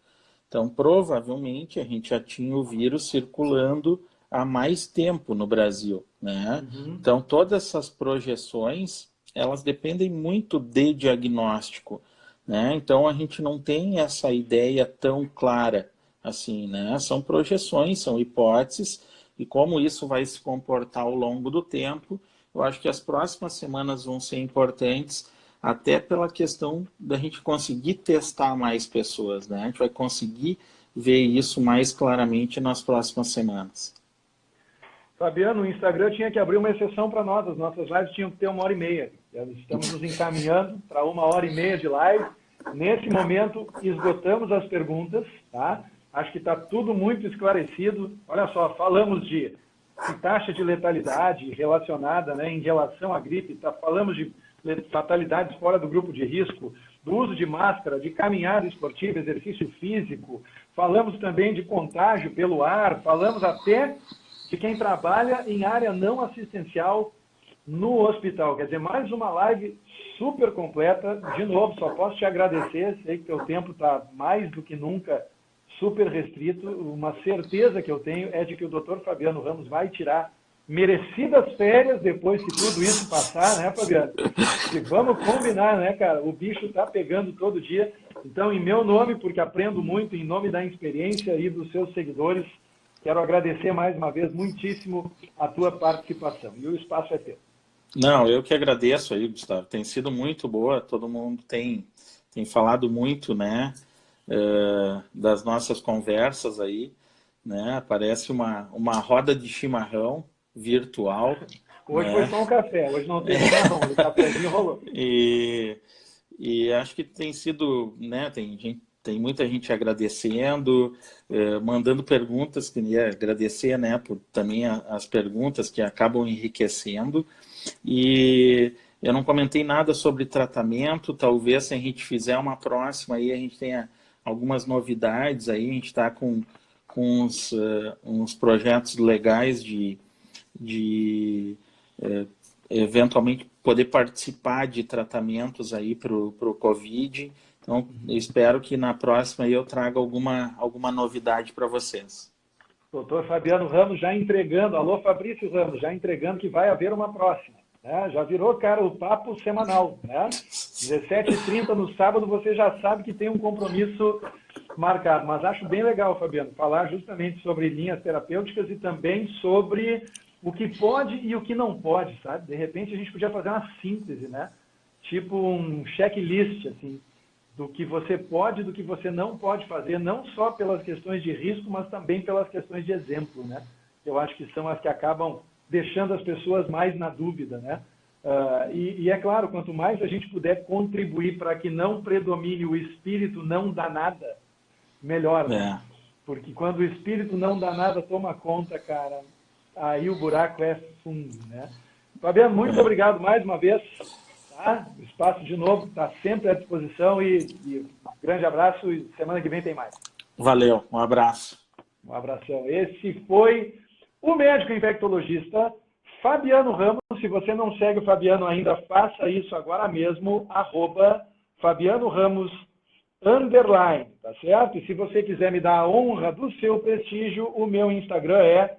Então, provavelmente, a gente já tinha o vírus circulando há mais tempo no Brasil, né? Então, todas essas projeções, elas dependem muito de diagnóstico, né? Então, a gente não tem essa ideia tão clara assim, né? São projeções, são hipóteses, e como isso vai se comportar ao longo do tempo, eu acho que as próximas semanas vão ser importantes, até pela questão da gente conseguir testar mais pessoas, né? A gente vai conseguir ver isso mais claramente nas próximas semanas. Fabiano, o Instagram tinha que abrir uma exceção para nós, as nossas lives tinham que ter 1h30. Estamos nos encaminhando para 1h30 de live. Nesse momento, esgotamos as perguntas, tá? Acho que está tudo muito esclarecido. Olha só, falamos de taxa de letalidade relacionada, né, em relação à gripe, falamos de fatalidades fora do grupo de risco, do uso de máscara, de caminhada esportiva, exercício físico, falamos também de contágio pelo ar, falamos até de quem trabalha em área não assistencial no hospital. Quer dizer, mais uma live super completa. De novo, só posso te agradecer, sei que teu tempo está mais do que nunca super restrito. Uma certeza que eu tenho é de que o Dr. Fabiano Ramos vai tirar merecidas férias depois que tudo isso passar, né, Fabiano? E vamos combinar, né, cara? O bicho tá pegando todo dia. Então, em meu nome, porque aprendo muito, em nome da experiência e dos seus seguidores, quero agradecer mais uma vez muitíssimo a tua participação. E o espaço é teu. Não, eu que agradeço aí, Gustavo. Tem sido muito boa, todo mundo tem falado muito, né, das nossas conversas aí, né? Parece uma roda de chimarrão virtual. Hoje, né? Foi só um café, hoje não tem chimarrão, o cafezinho rolou. E acho que tem sido, né, tem muita gente agradecendo, mandando perguntas, queria agradecer, né, por também as perguntas que acabam enriquecendo. E eu não comentei nada sobre tratamento, talvez se a gente fizer uma próxima aí a gente tenha algumas novidades aí, a gente está com uns projetos legais de eventualmente poder participar de tratamentos aí para o Covid. Então, eu espero que na próxima eu traga alguma novidade para vocês. Doutor Fabiano Ramos já entregando, alô Fabrício Ramos, já entregando que vai haver uma próxima. Né? Já virou, cara, o papo semanal. Né? 17h30 no sábado, você já sabe que tem um compromisso marcado. Mas acho bem legal, Fabiano, falar justamente sobre linhas terapêuticas e também sobre o que pode e o que não pode, sabe? De repente a gente podia fazer uma síntese, né? Tipo um checklist, assim. do que você pode e do que você não pode fazer, não só pelas questões de risco, mas também pelas questões de exemplo, né? Eu acho que são as que acabam deixando as pessoas mais na dúvida, né? E é claro, quanto mais a gente puder contribuir para que não predomine o espírito não dá nada, melhor, né? Porque quando o espírito não dá nada toma conta, cara, aí o buraco é fundo, né? Fabiano, muito obrigado mais uma vez. Tá? O espaço, de novo, está sempre à disposição e um grande abraço e semana que vem tem mais. Valeu, um abraço. Um abração. Esse foi o médico infectologista Fabiano Ramos. Se você não segue o Fabiano ainda, faça isso agora mesmo, @Fabiano Ramos _, tá certo? E se você quiser me dar a honra do seu prestígio, o meu Instagram é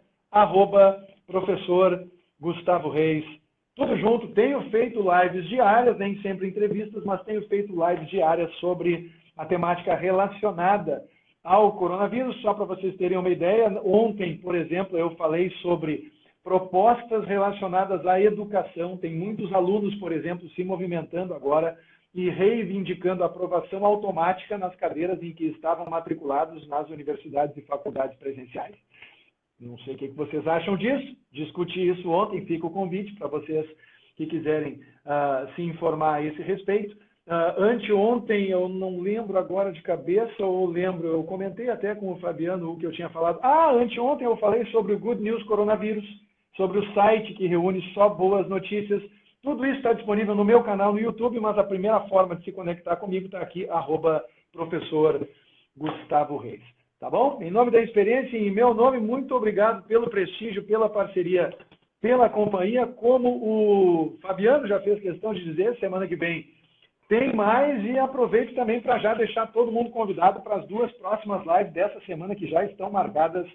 @professor Gustavo Reis. Tudo junto, tenho feito lives diárias, nem sempre entrevistas, mas tenho feito lives diárias sobre a temática relacionada ao coronavírus. Só para vocês terem uma ideia, ontem, por exemplo, eu falei sobre propostas relacionadas à educação. Tem muitos alunos, por exemplo, se movimentando agora e reivindicando a aprovação automática nas cadeiras em que estavam matriculados nas universidades e faculdades presenciais. Não sei o que vocês acham disso, discuti isso ontem, fica o convite para vocês que quiserem se informar a esse respeito. Anteontem, eu não lembro agora de cabeça, ou lembro, eu comentei até com o Fabiano o que eu tinha falado. Anteontem eu falei sobre o Good News Coronavírus, sobre o site que reúne só boas notícias. Tudo isso está disponível no meu canal no YouTube, mas a primeira forma de se conectar comigo está aqui, @professor Gustavo Reis. Tá bom? Em nome da experiência e em meu nome, muito obrigado pelo prestígio, pela parceria, pela companhia. Como o Fabiano já fez questão de dizer, semana que vem tem mais, e aproveito também para já deixar todo mundo convidado para as 2 próximas lives dessa semana que já estão marcadas.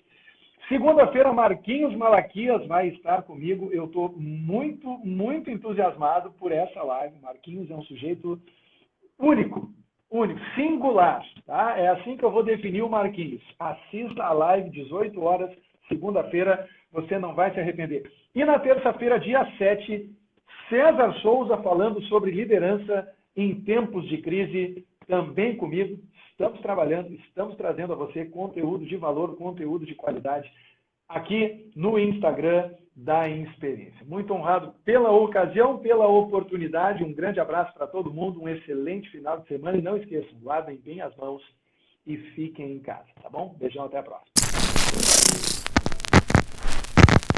Segunda-feira, Marquinhos Malaquias vai estar comigo. Eu estou muito, muito entusiasmado por essa live. Marquinhos é um sujeito único, singular, tá? É assim que eu vou definir o Marquinhos. Assista a live, 18 horas, segunda-feira, você não vai se arrepender. E na terça-feira, dia 7, César Souza falando sobre liderança em tempos de crise, também comigo. Estamos trabalhando, estamos trazendo a você conteúdo de valor, conteúdo de qualidade, aqui no Instagram da Inexperiência. Muito honrado pela ocasião, pela oportunidade. Um grande abraço para todo mundo, um excelente final de semana. E não esqueçam, lavem bem as mãos e fiquem em casa, tá bom? Beijão, até a próxima.